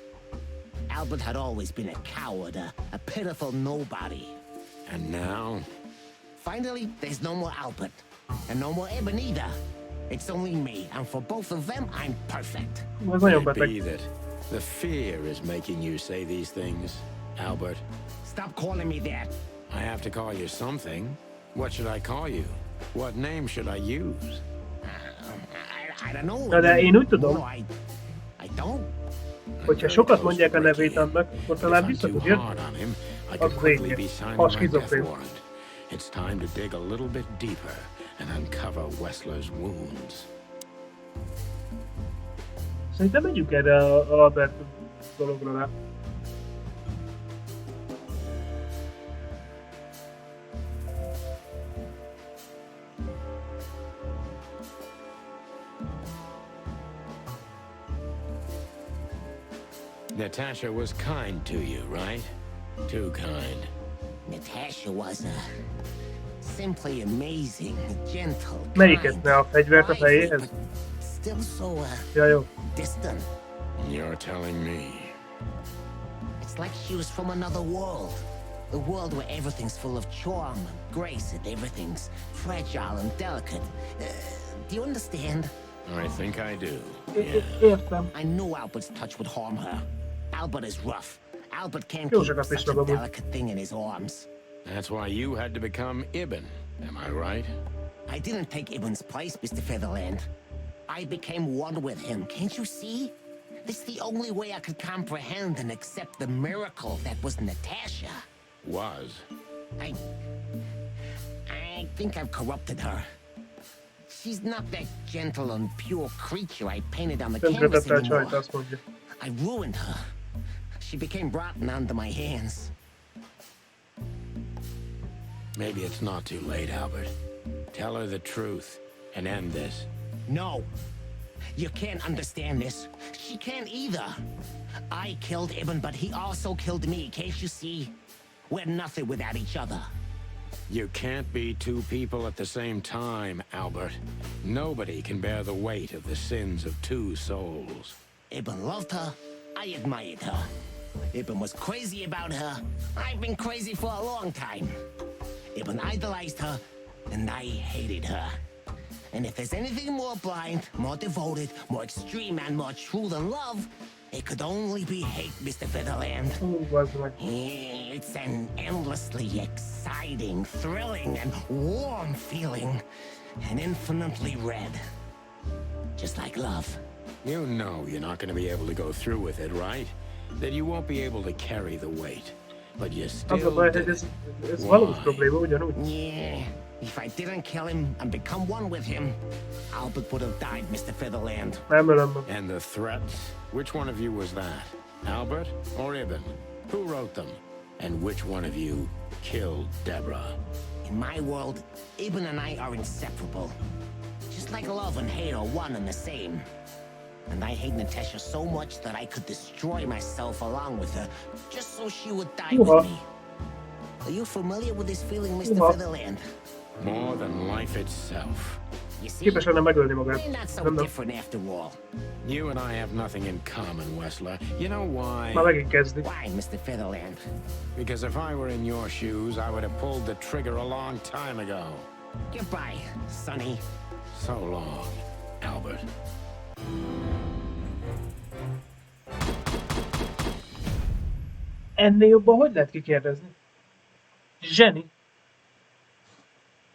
Albert had always been a coward, a pitiful nobody. And now? Finally, there's no more Albert. And no more Ibn either. It's only me, and for both of them, I'm perfect. Ez nagyon Could it be beteg. that the fear is making you say these things, Albert? Stop calling me that. I have to call you something. What should I call you? What name should I use? I don't know. Na de én úgy tudom, No, I don't. hogyha sokat mondják a nevét annak, akkor talán If I'm vissza too tud jönni. hard on him, I Az could quickly vége. be signing Ha my death skizofrén. warrant. It's time to dig a little bit deeper and uncover Wessler's wounds. Szerintem megyünk erre a Albert dologra rá. Natasha was kind to you, right? Too kind. Natasha was simply amazing, gentle, Melyiket? kind, Ne a fegyvert a lively, fejéhez? but still so Ja, jó. distant. You're telling me. It's like she was from another world. A world where everything's full of charm and grace and everything's fragile and delicate. Do you understand? I think I do. Értem. I knew Albert's touch would harm her. Albert is rough. Albert can't Jó keep sokat such a pislog amúgy. delicate thing in his arms. That's why you had to become Ibn, am I right? I didn't take Ibn's place, Mr. Featherland. I became one with him, can't you see? This is the only way I could comprehend and accept the miracle that was Natasha. Was. I think I've corrupted her. She's not that gentle and pure creature I painted on the canvas Tönkretette a anymore. csajt, azt mondja. I ruined her. She became rotten under my hands. Maybe it's not too late, Albert. Tell her the truth and end this. No. You can't understand this. She can't either. I killed Ibn, but he also killed me, can't you see? We're nothing without each other. You can't be two people at the same time, Albert. Nobody can bear the weight of the sins of two souls. Ibn loved her. I admired her. Ibn was crazy about her. I've been crazy for a long time. Ibn idolized her, and I hated her. And if there's anything more blind, more devoted, more extreme, and more true than love, It could only be hate, Mr. Featherland. Bazd meg. It's an endlessly exciting, thrilling, and warm feeling. And infinitely red. Just like love. You know you're not going to be able to go through with it, right? That you won't be able to carry the weight. But you Az a still baj, did hogy it. ez valós Why? probléma, ugyanúgy. Yeah. If I didn't kill him and become one with him, Albert would have died, Mr. Featherland. Nem ölöm meg. And the threats? Which one of you was that? Albert or Ibn? Who wrote them? And which one of you killed Deborah? In my world, Ibn and I are inseparable. Just like love and hate are one and the same. And I hate Natasha so much that I could destroy myself along with her, just so she would die with me. Are you familiar with this feeling, Mr. Featherland? More than life itself. You see, Képes lenne megölni magát. we're not so Nem, nem. different after all. You and I have nothing in common, Wessler. You know why? Már megint kezdi. Why, Mr. Featherland? Because if I were in your shoes, I would have pulled the trigger a long time ago. Goodbye, Sonny. So long, Albert. Ennél jobban hogy lehet kikérdezni? Zseni!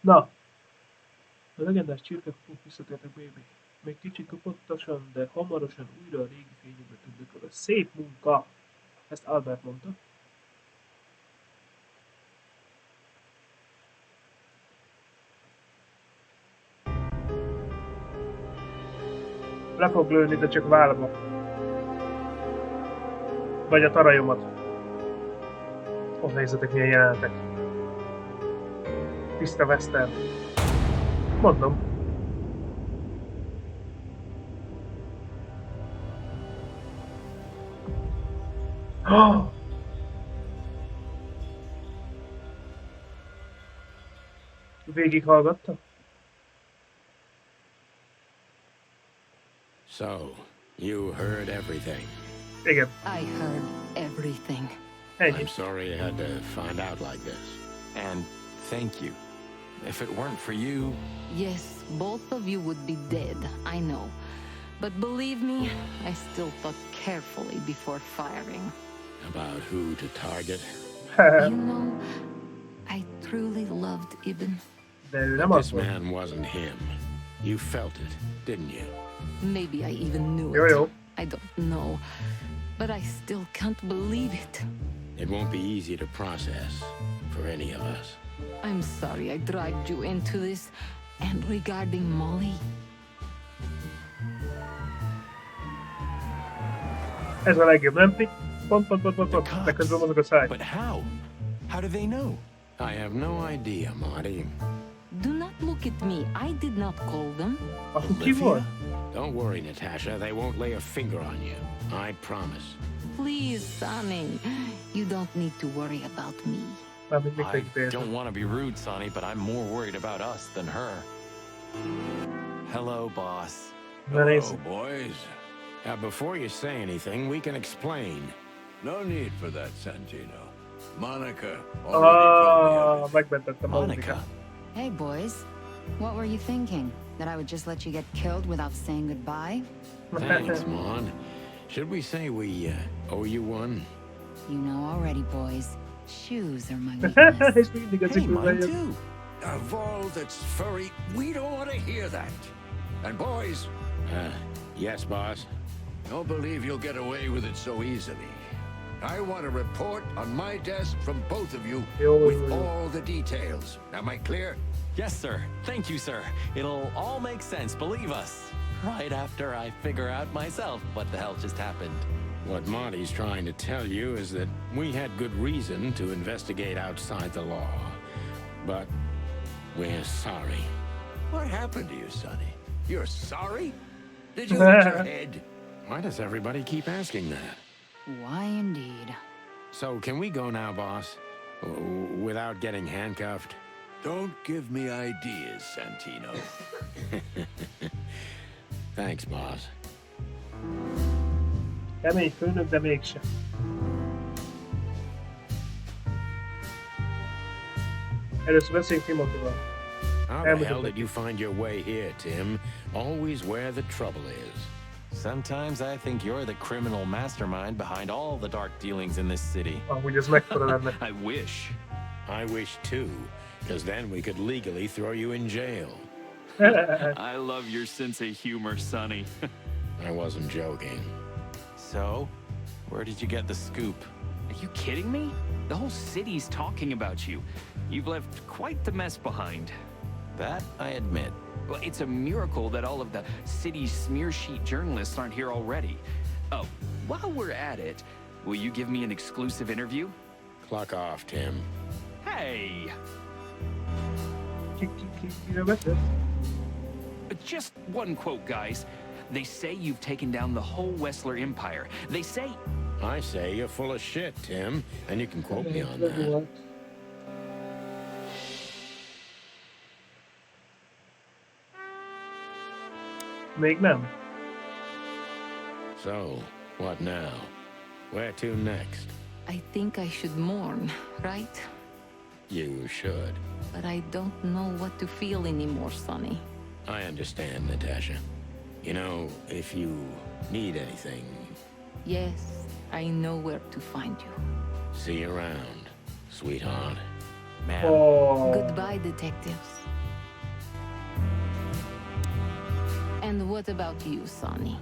Na! A legendás csirkekapuk visszatértek, baby. Még kicsit kapottasan, de hamarosan újra a régi fényükbe tündököl. Szép munka! Ezt Albert mondta. Le fog lőni, de csak válba. Vagy a tarajomat. Ott nézzetek, milyen jelenetek. Tiszta western. Mondom. Oh! Végighallgatta? So, you heard everything. Igen. I heard everything. Ennyi. I'm sorry you had to find out like this. And thank you. If it weren't for you, Yes, both of you would be dead, I know. But believe me, I still thought carefully before firing. About who to target. You know, I truly loved Ibn. De ő nem This az volt. man wasn't him. You felt it, didn't you? Maybe I even knew Yo, it. yo. I don't know. But I still can't believe it. It won't be easy to process for any of us. I'm sorry I dragged you into this. And regarding Molly, Ez a legjobb, nem? Pont. De közben mozog a száj. but how? How do they know? I have no idea, Marty. do not look at me. I did not call them. Akkor ki volt? Don't worry, Natasha. They won't lay a finger on you. I promise. Please, Sonny. You don't need to worry about me. Mármint I mikor don't egy want to be rude, Sonny, but I'm more worried about us than her. Hello, boss. Na nézd. Boys. Before you say anything, we can explain. No need for that, Santino. Monica already told me everything. Megmentettem a Monica. Monikát. Hey, boys. What were you thinking? That I would just let you get killed without saying goodbye? Thanks, Mon. Should we say we owe you one? You know already, boys. Shoes are my weakness. És mindig az Hey, mine ikú too. Of all that's furry, we don't want to hear that. And boys, Yes, boss. don't believe you'll get away with it so easily. I want a report on my desk from both of you with all the details. Am I clear? Yes, sir. Thank you, sir. It'll all make sense, believe us. Right after I figure out myself what the hell just happened. What Monty's trying to tell you is that we had good reason to investigate outside the law. But we're sorry. What happened to you, Sonny? You're sorry? Did you hit your head? Why does everybody keep asking that? Why indeed? So, can we go now, boss? Without getting handcuffed? Don't give me ideas, Santino. Thanks, boss. Kemény főnök, de mégse. Először beszéljünk Timothyval. How the hell did you find your way here, Tim? Always where the trouble is. Sometimes I think you're the criminal mastermind behind all the dark dealings in this city. Amúgy ez megfelel ennek. I wish. I wish too, because then we could legally throw you in jail. I love your sense of humor, Sonny. I wasn't joking. So, where did you get the scoop? Are you kidding me? The whole city's talking about you. You've left quite the mess behind. That I admit. Well, it's a miracle that all of the city's smear sheet journalists aren't here already. Oh, while we're at it, will you give me an exclusive interview? Clock off, Tim. Hey! Just one quote, guys. They say you've taken down the whole Wessler Empire. They say... I say you're full of shit, Tim, and you can quote me on that. Még nem. So, what now? Where to next? I think I should mourn, right? You should. But I don't know what to feel anymore, Sonny. I understand, Natasha. You know, if you need anything, Yes, I know where to find you. see you around, sweetheart. Man, Oh. Goodbye, detectives. And what about you, Sonny?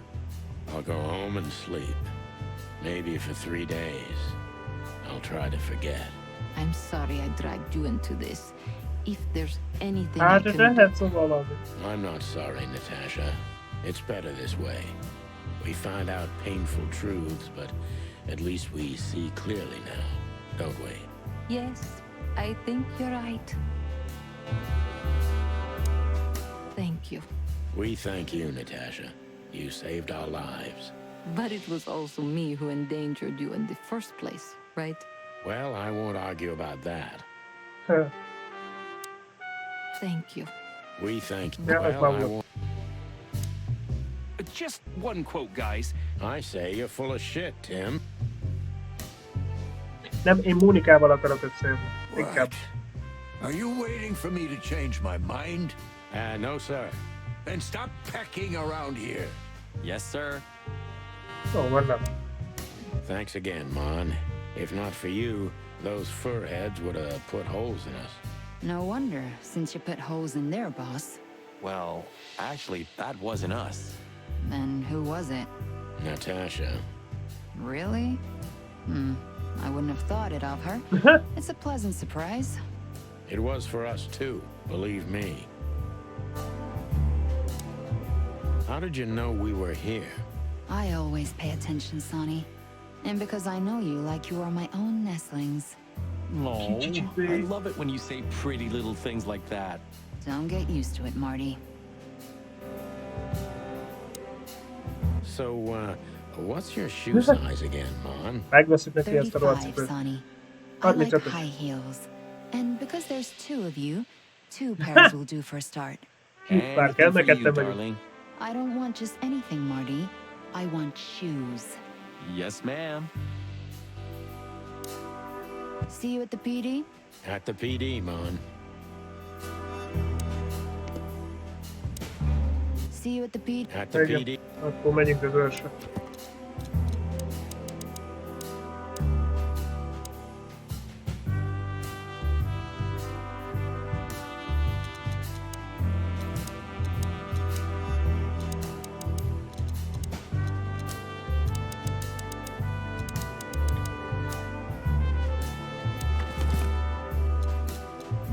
I'll go home and sleep. Maybe for 3 days. I'll try to forget. I'm sorry I dragged you into this. If there's anything I Hát, can ez do... lehet szó valami. I'm not sorry, Natasha. It's better this way. We find out painful truths, but at least we see clearly now, don't we? Yes, I think you're right. Thank you. We thank you, Natasha. You saved our lives. But it was also me who endangered you in the first place, right? Well, I won't argue about that. Huh. Thank you. We thank you. Yeah, no Well, I problem. won't. Just one quote, guys. I say you're full of shit, Tim. Nem, én Mónikával akarok összejönni. Inkább. Are you waiting for me to change my mind? No, sir. Then stop pecking around here. yes, sir. Jó, van nem. Thanks again, Mon. If not for you, those furheads would have put holes in us. No wonder, since you put holes in their boss. Well, actually, that wasn't us. Then who was it? Natasha. Really? I wouldn't have thought it of her. It's a pleasant surprise. It was for us too, believe me. How did you know we were here? I always pay attention, Sonny. And because I know you like you are my own nestlings. No, I love it when you say pretty little things like that. Don't get used to it, Marty. So, what's your shoe size again, Mon? Megveszük neki ezt a 35, ruhacipőt. Sonny. I Adni like csak. high heels. And because there's two of you, 2 pairs will do for a start. Bár kell, Anything for neked you, te vagyok. darling. I don't want just anything, Marty. I want shoes. Yes, ma'am. See you at the PD? At the PD, Mon. See you at the PD? At the Igen. PD. Akkor megyünk az őrsre.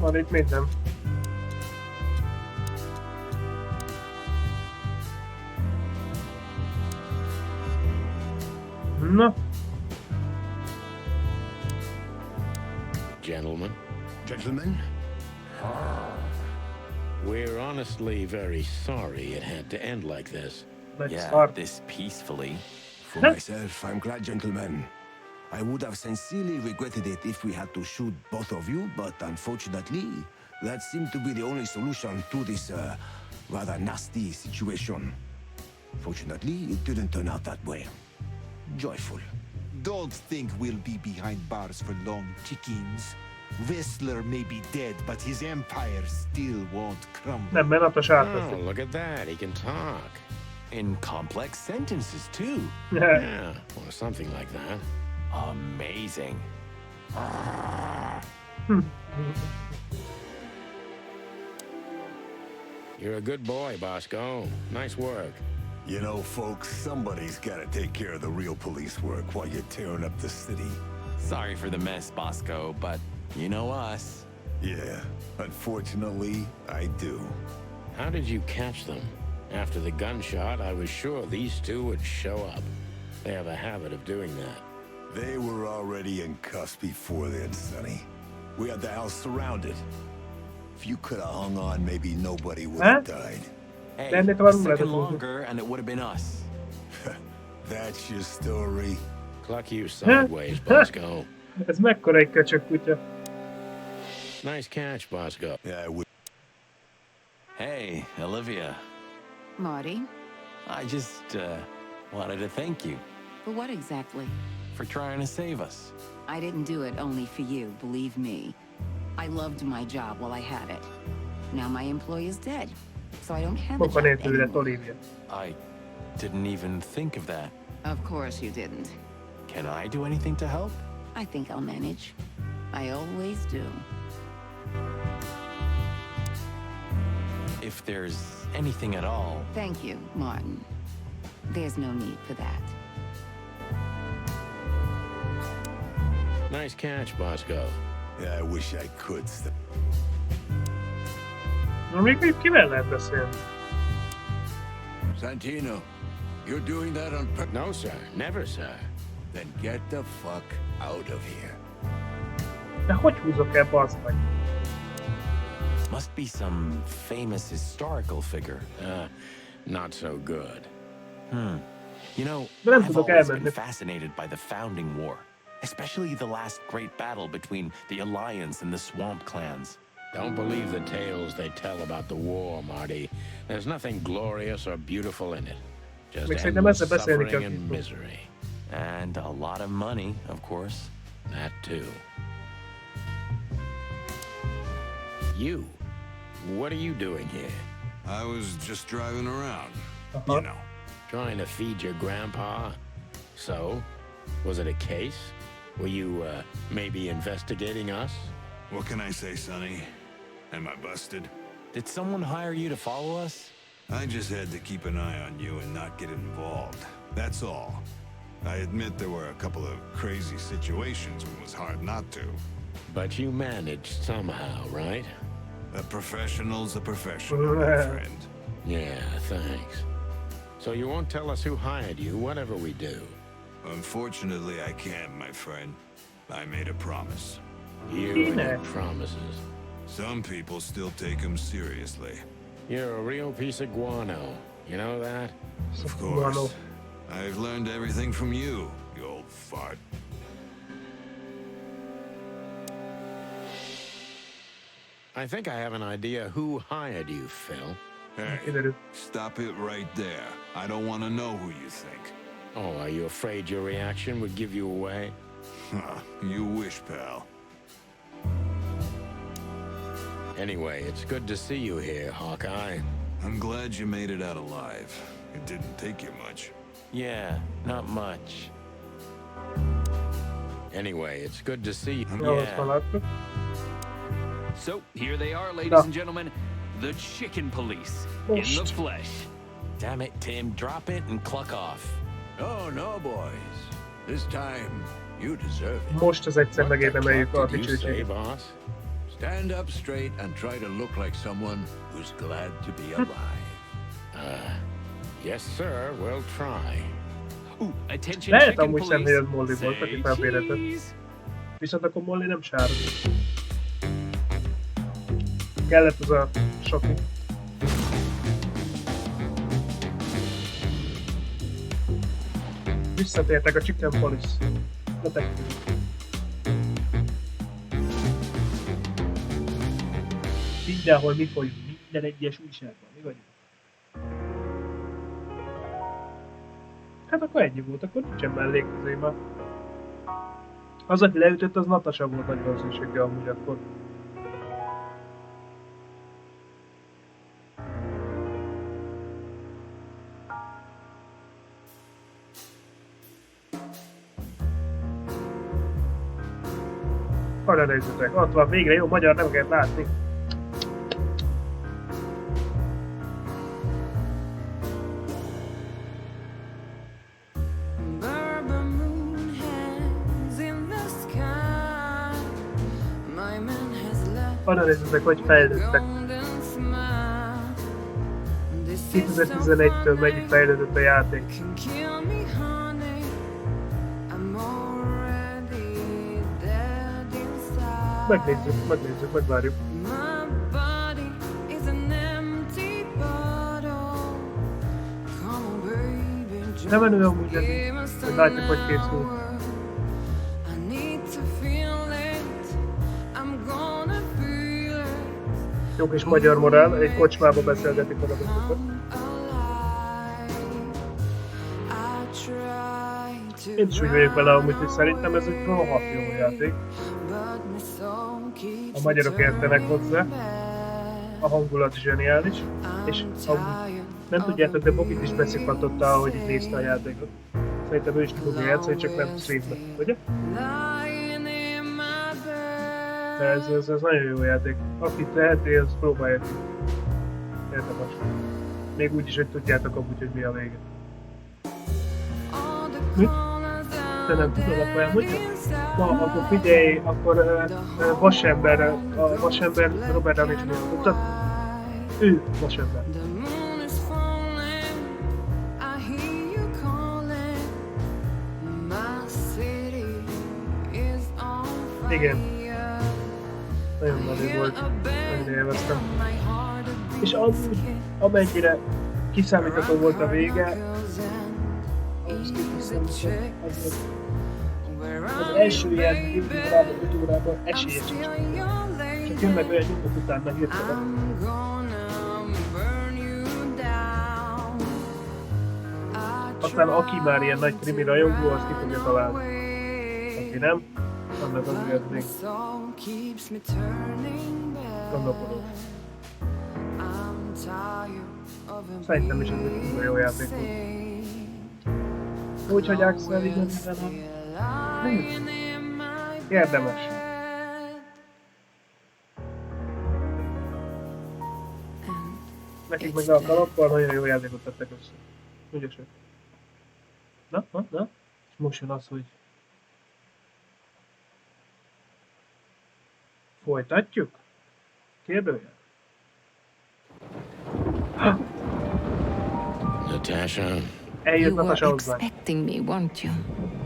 Van itt minden. Na, Gentlemen, Gentlemen? we're honestly very sorry it had to end like this. nagy Yeah, szar. this peacefully. For myself, I'm glad, gentlemen. I would have sincerely regretted it if we had to shoot both of you, but unfortunately, that seemed to be the only solution to this rather nasty situation. Fortunately, it didn't turn out that way. Joyful. Don't think we'll be behind bars for long, chickens. Whistler may be dead, but his empire still won't crumble. Nem, mert napos átvettük. Oh, look at that. He can talk. In complex sentences, too. Yeah, or something like that. Amazing. You're a good boy, Bosco. Nice work. You know, folks, somebody's gotta take care of the real police work while you're tearing up the city. Sorry for the mess, Bosco, but you know us. Yeah, unfortunately, I do. How did you catch them? After the gunshot, I was sure these two would show up. They have a habit of doing that. They were already in cuffs before then, Sonny. We had the house surrounded. If you could have hung on, maybe nobody would have died. Hey, Then it a wasn't second let us- longer and it would have been us. That's your story. Cluck you sideways, Bosco. Ez mekkora egy köcsög kutya. Nice catch, Bosco. Yeah, I would. Hey, Olivia. Marty, I just wanted to thank you for what exactly? for trying to save us. I didn't do it only for you, believe me. I loved my job while I had it. Now my employee is dead, so I don't have a job Munkanélkül lett anymore. Olivia. I didn't even think of that. Of course you didn't. Can I do anything to help? I think I'll manage. I always do. If there's anything at all. Thank you, Martin. There's no need for that. Nice catch, Bosco. Yeah, I wish I could. Na még itt kivel lehet beszélni? Santino, you're doing that on purpose? No, sir. Never, sir. Then get the fuck out of here. De hogy húzok el, bazd meg? Must be some famous historical figure. Not so good. You know, De nem I've tudok always elmenni. been fascinated by the Founding War, especially the last great battle between the Alliance and the Swamp clans. Don't believe the tales they tell about the war, Marty. There's nothing glorious or beautiful in it. Just Még szerintem endless ezzel beszélni suffering kell. and misery. And a lot of money, of course. That too. You. What are you doing here? I was just driving around. Uh-huh. You know. Trying to feed your grandpa? So? Was it a case? Were you, maybe investigating us? What can I say, Sonny? Am I busted? Did someone hire you to follow us? I just had to keep an eye on you and not get involved. That's all. I admit there were a couple of crazy situations when it was hard not to. But you managed somehow, right? A professional's a professional, my friend. Yeah, thanks. So you won't tell us who hired you, whatever we do? Unfortunately, I can't, my friend. I made a promise. You and your promises. Some people still take them seriously. You're a real piece of guano. You know that? Of course. I've learned everything from you, you old fart. I think I have an idea who hired you, Phil. Hey, stop it right there. I don't want to know who you think. Oh, are you afraid your reaction would give you away? You wish, pal. Anyway, it's good to see you here, Hawkeye. I'm glad you made it out alive. It didn't take you much. Yeah, not much. Anyway, it's good to see you. Yeah. So, here they are, ladies and gentlemen. The Chicken Police. In the flesh. Damn it, Tim. Drop it and cluck off. Oh, no, boys. This time, you deserve it. Most az egyszer megérdemeljük a Did you say, dicsőséget. boss? Stand up straight and try to look like someone who's glad to be alive. Yes, sir. We'll try. Ooh, attention, Lehet Chicken amúgy Police. szemnél Molly volt, aki Say felvéretett. cheese. Viszont akkor Molly nem sárga. Kellett az a soki. Visszatértek a Chicken Police. Detective. Mindenhol mi folyunk, minden egyes újságban, mi vagyunk. Hát akkor ennyi volt, akkor nincsen melléközé már. Az, aki leütött, az Natasha volt nagy valószínűséggel amúgy akkor. Arra nézzetek, ott van végre, jó magyar nem kell látni. Arra nézzetek, hogy fejlődtek. 2011-től mennyit fejlődött a játék. Megnézzük, megvárjuk. Nem menő amúgy ez, hogy látjuk, hogy készül. Jó kis magyar morál, egy kocsmába beszélgetik valamiket. Én is úgy vagyok vele amúgy, hogy szerintem ez egy rohadt jó játék. A magyarok értenek hozzá, a hangulat zseniális, és amúgy nem tudjátok, de Bobit is beszikatotta, ahogy így nézte a játékot. Szerintem ő is tudja játszani, csak nem streambe, ugye? De ez nagyon jó játék. Aki teheti, az próbálja ki. Érdemes. Még úgy is, hogy tudjátok amúgy, hogy mi a vége. Mi? Te nem tudod, akkor elmondja? Na, akkor figyelj, akkor vasember, a vasember Robert Downey Jr. tudtad? Ő vasember. Igen. Nagyon menő volt, nagyon élveztem. És amúgy, amennyire kiszámítható volt a vége, az első ilyen 5 órában, 5 órában esélyes is. Csak jönnek olyan nyomok utána hirtelen. Aztán aki már ilyen nagy krimi rajongó, azt ki fogja találni. Aki nem, annak az ügyet még gondolkodó. Szerintem is ez egy jó játék volt. Úgyhogy Axel igen, érdemes. Nekik meg a kalappal nagyon jó játékot tettek össze. Ügyesek. Na? És most jön az, hogy folytatjuk? Kérdőjel? Natasha? You were expecting me, weren't you?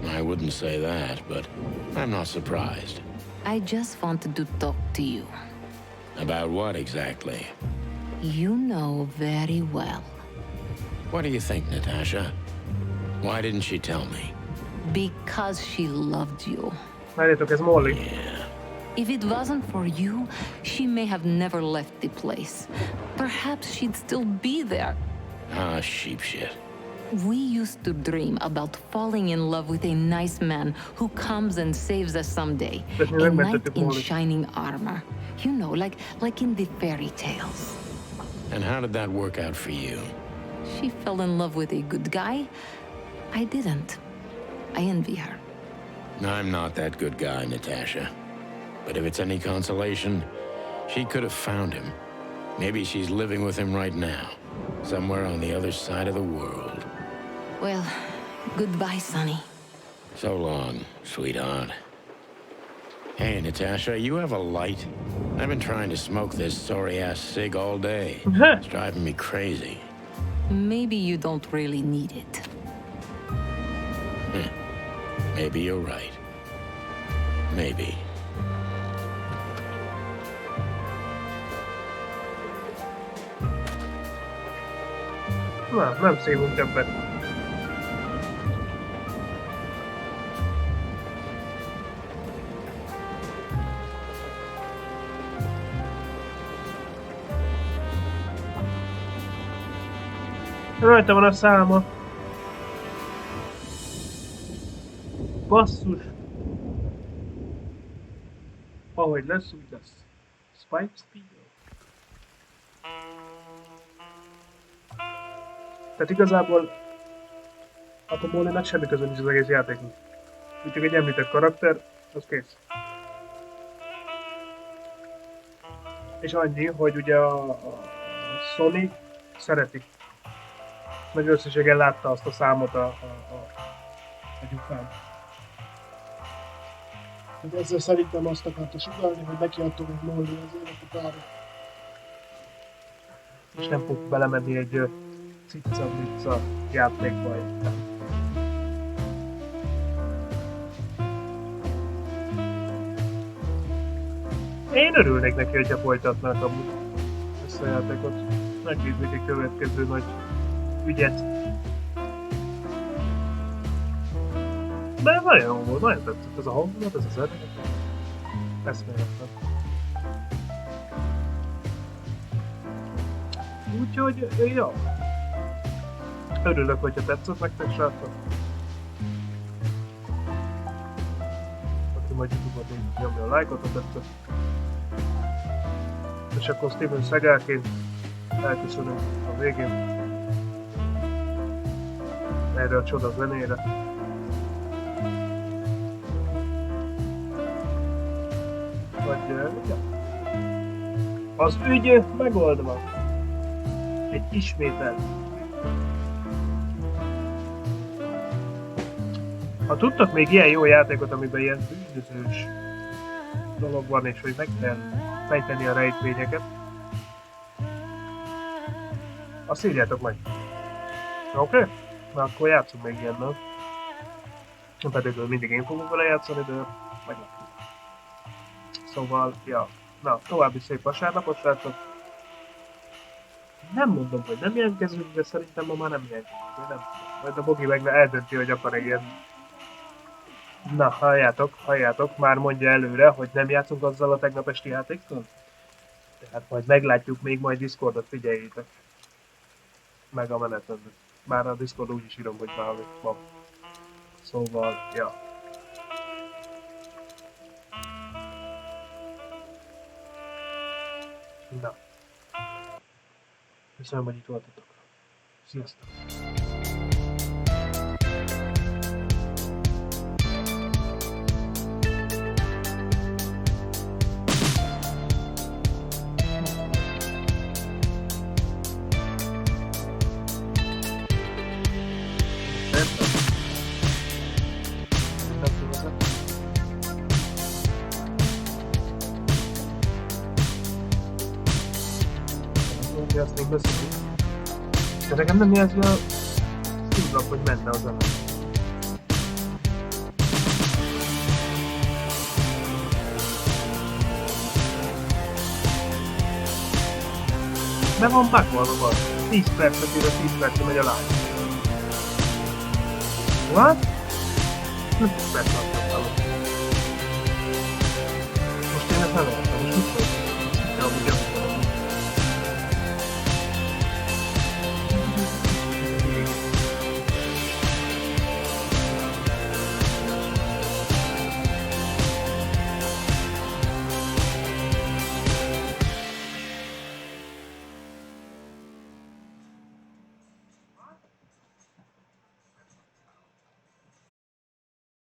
I wouldn't say that, but I'm not surprised. I just wanted to talk to you. About what exactly? You know very well. What do you think, Natasha? Why didn't she tell me? Because she loved you. Várjátok, ez Molly. Yeah. If it wasn't for you, she may have never left the place. Perhaps she'd still be there. Ah, sheep shit. We used to dream about falling in love with a nice man who comes and saves us someday. A knight in shining armor. You know, like in the fairy tales. And how did that work out for you? She fell in love with a good guy. I didn't. I envy her. I'm not that good guy, Natasha. But if it's any consolation, she could have found him. Maybe she's living with him right now. Somewhere on the other side of the world. Well, goodbye, Sonny. So long, sweetheart. Hey, Natasha, you have a light? I've been trying to smoke this sorry-ass cig all day. It's driving me crazy. Maybe you don't really need it. Maybe you're right. Maybe. Na, nem szívunk többet. Rajta van a száma. Basszus. Ahogy lesz, úgy lesz. Spike Speed. Tehát igazából akkor Mollynak semmi közön nincs az egész játéknak. Úgy csak egy említett karakter, az kész. És annyi, hogy ugye a Sony szereti. Meg összességen látta azt a számot a gyufán. Ezzel szerintem azt akarta sugalni, hogy neki adtunk egy Molly az életutára. És nem fog belemenni egy cica-mica játékba. Én örülnék neki, hogyha folytatnák amúgy ezt a játékot. Megbíznék egy következő nagy ügyet. De nagyon jó volt, nagyon tetszett ez a hangulat, ez az eredet. Eszméletlen. Úgyhogy, ja. Örülök, hogyha tetszett nektek, srácok. Aki majd YouTube-on nyomja a lájkot, ha tetszett. És akkor Steven Seagalként elköszönünk a végén. Erre a csoda zenére. Ja. Az ügy megoldva. Egy ismételt. Ha tudtak még ilyen jó játékot, amiben ilyen bűnözős dolog van, és hogy meg kell fejteni a rejtvényeket, azt írjátok meg. Oké? Na akkor játszunk még ilyennel. Pedig mindig én fogok vele játszani, de meglátjuk. Szóval, ja. Na, további szép vasárnapot, srácok. Nem mondom, hogy nem jelentkezünk, de szerintem ma már nem jelentkezünk. Nem. Majd a Bogi meg eldönti, hogy akar ilyen. Na, halljátok, már mondja előre, hogy nem játszunk azzal a tegnap esti játékkal? Tehát majd meglátjuk, még majd Discordot figyeljétek. Meg a menetrendet. Már a Discord úgy is írom, hogy valami van. Szóval, ja. Na. Köszönöm, hogy itt voltatok. Sziasztok! Azt még beszélünk. De nekem nem jelzi a szívlap, hogy menne az ember. Be van bugolva, 10 percet ír, 10 percet megy a lány. What? 5 perc alatt.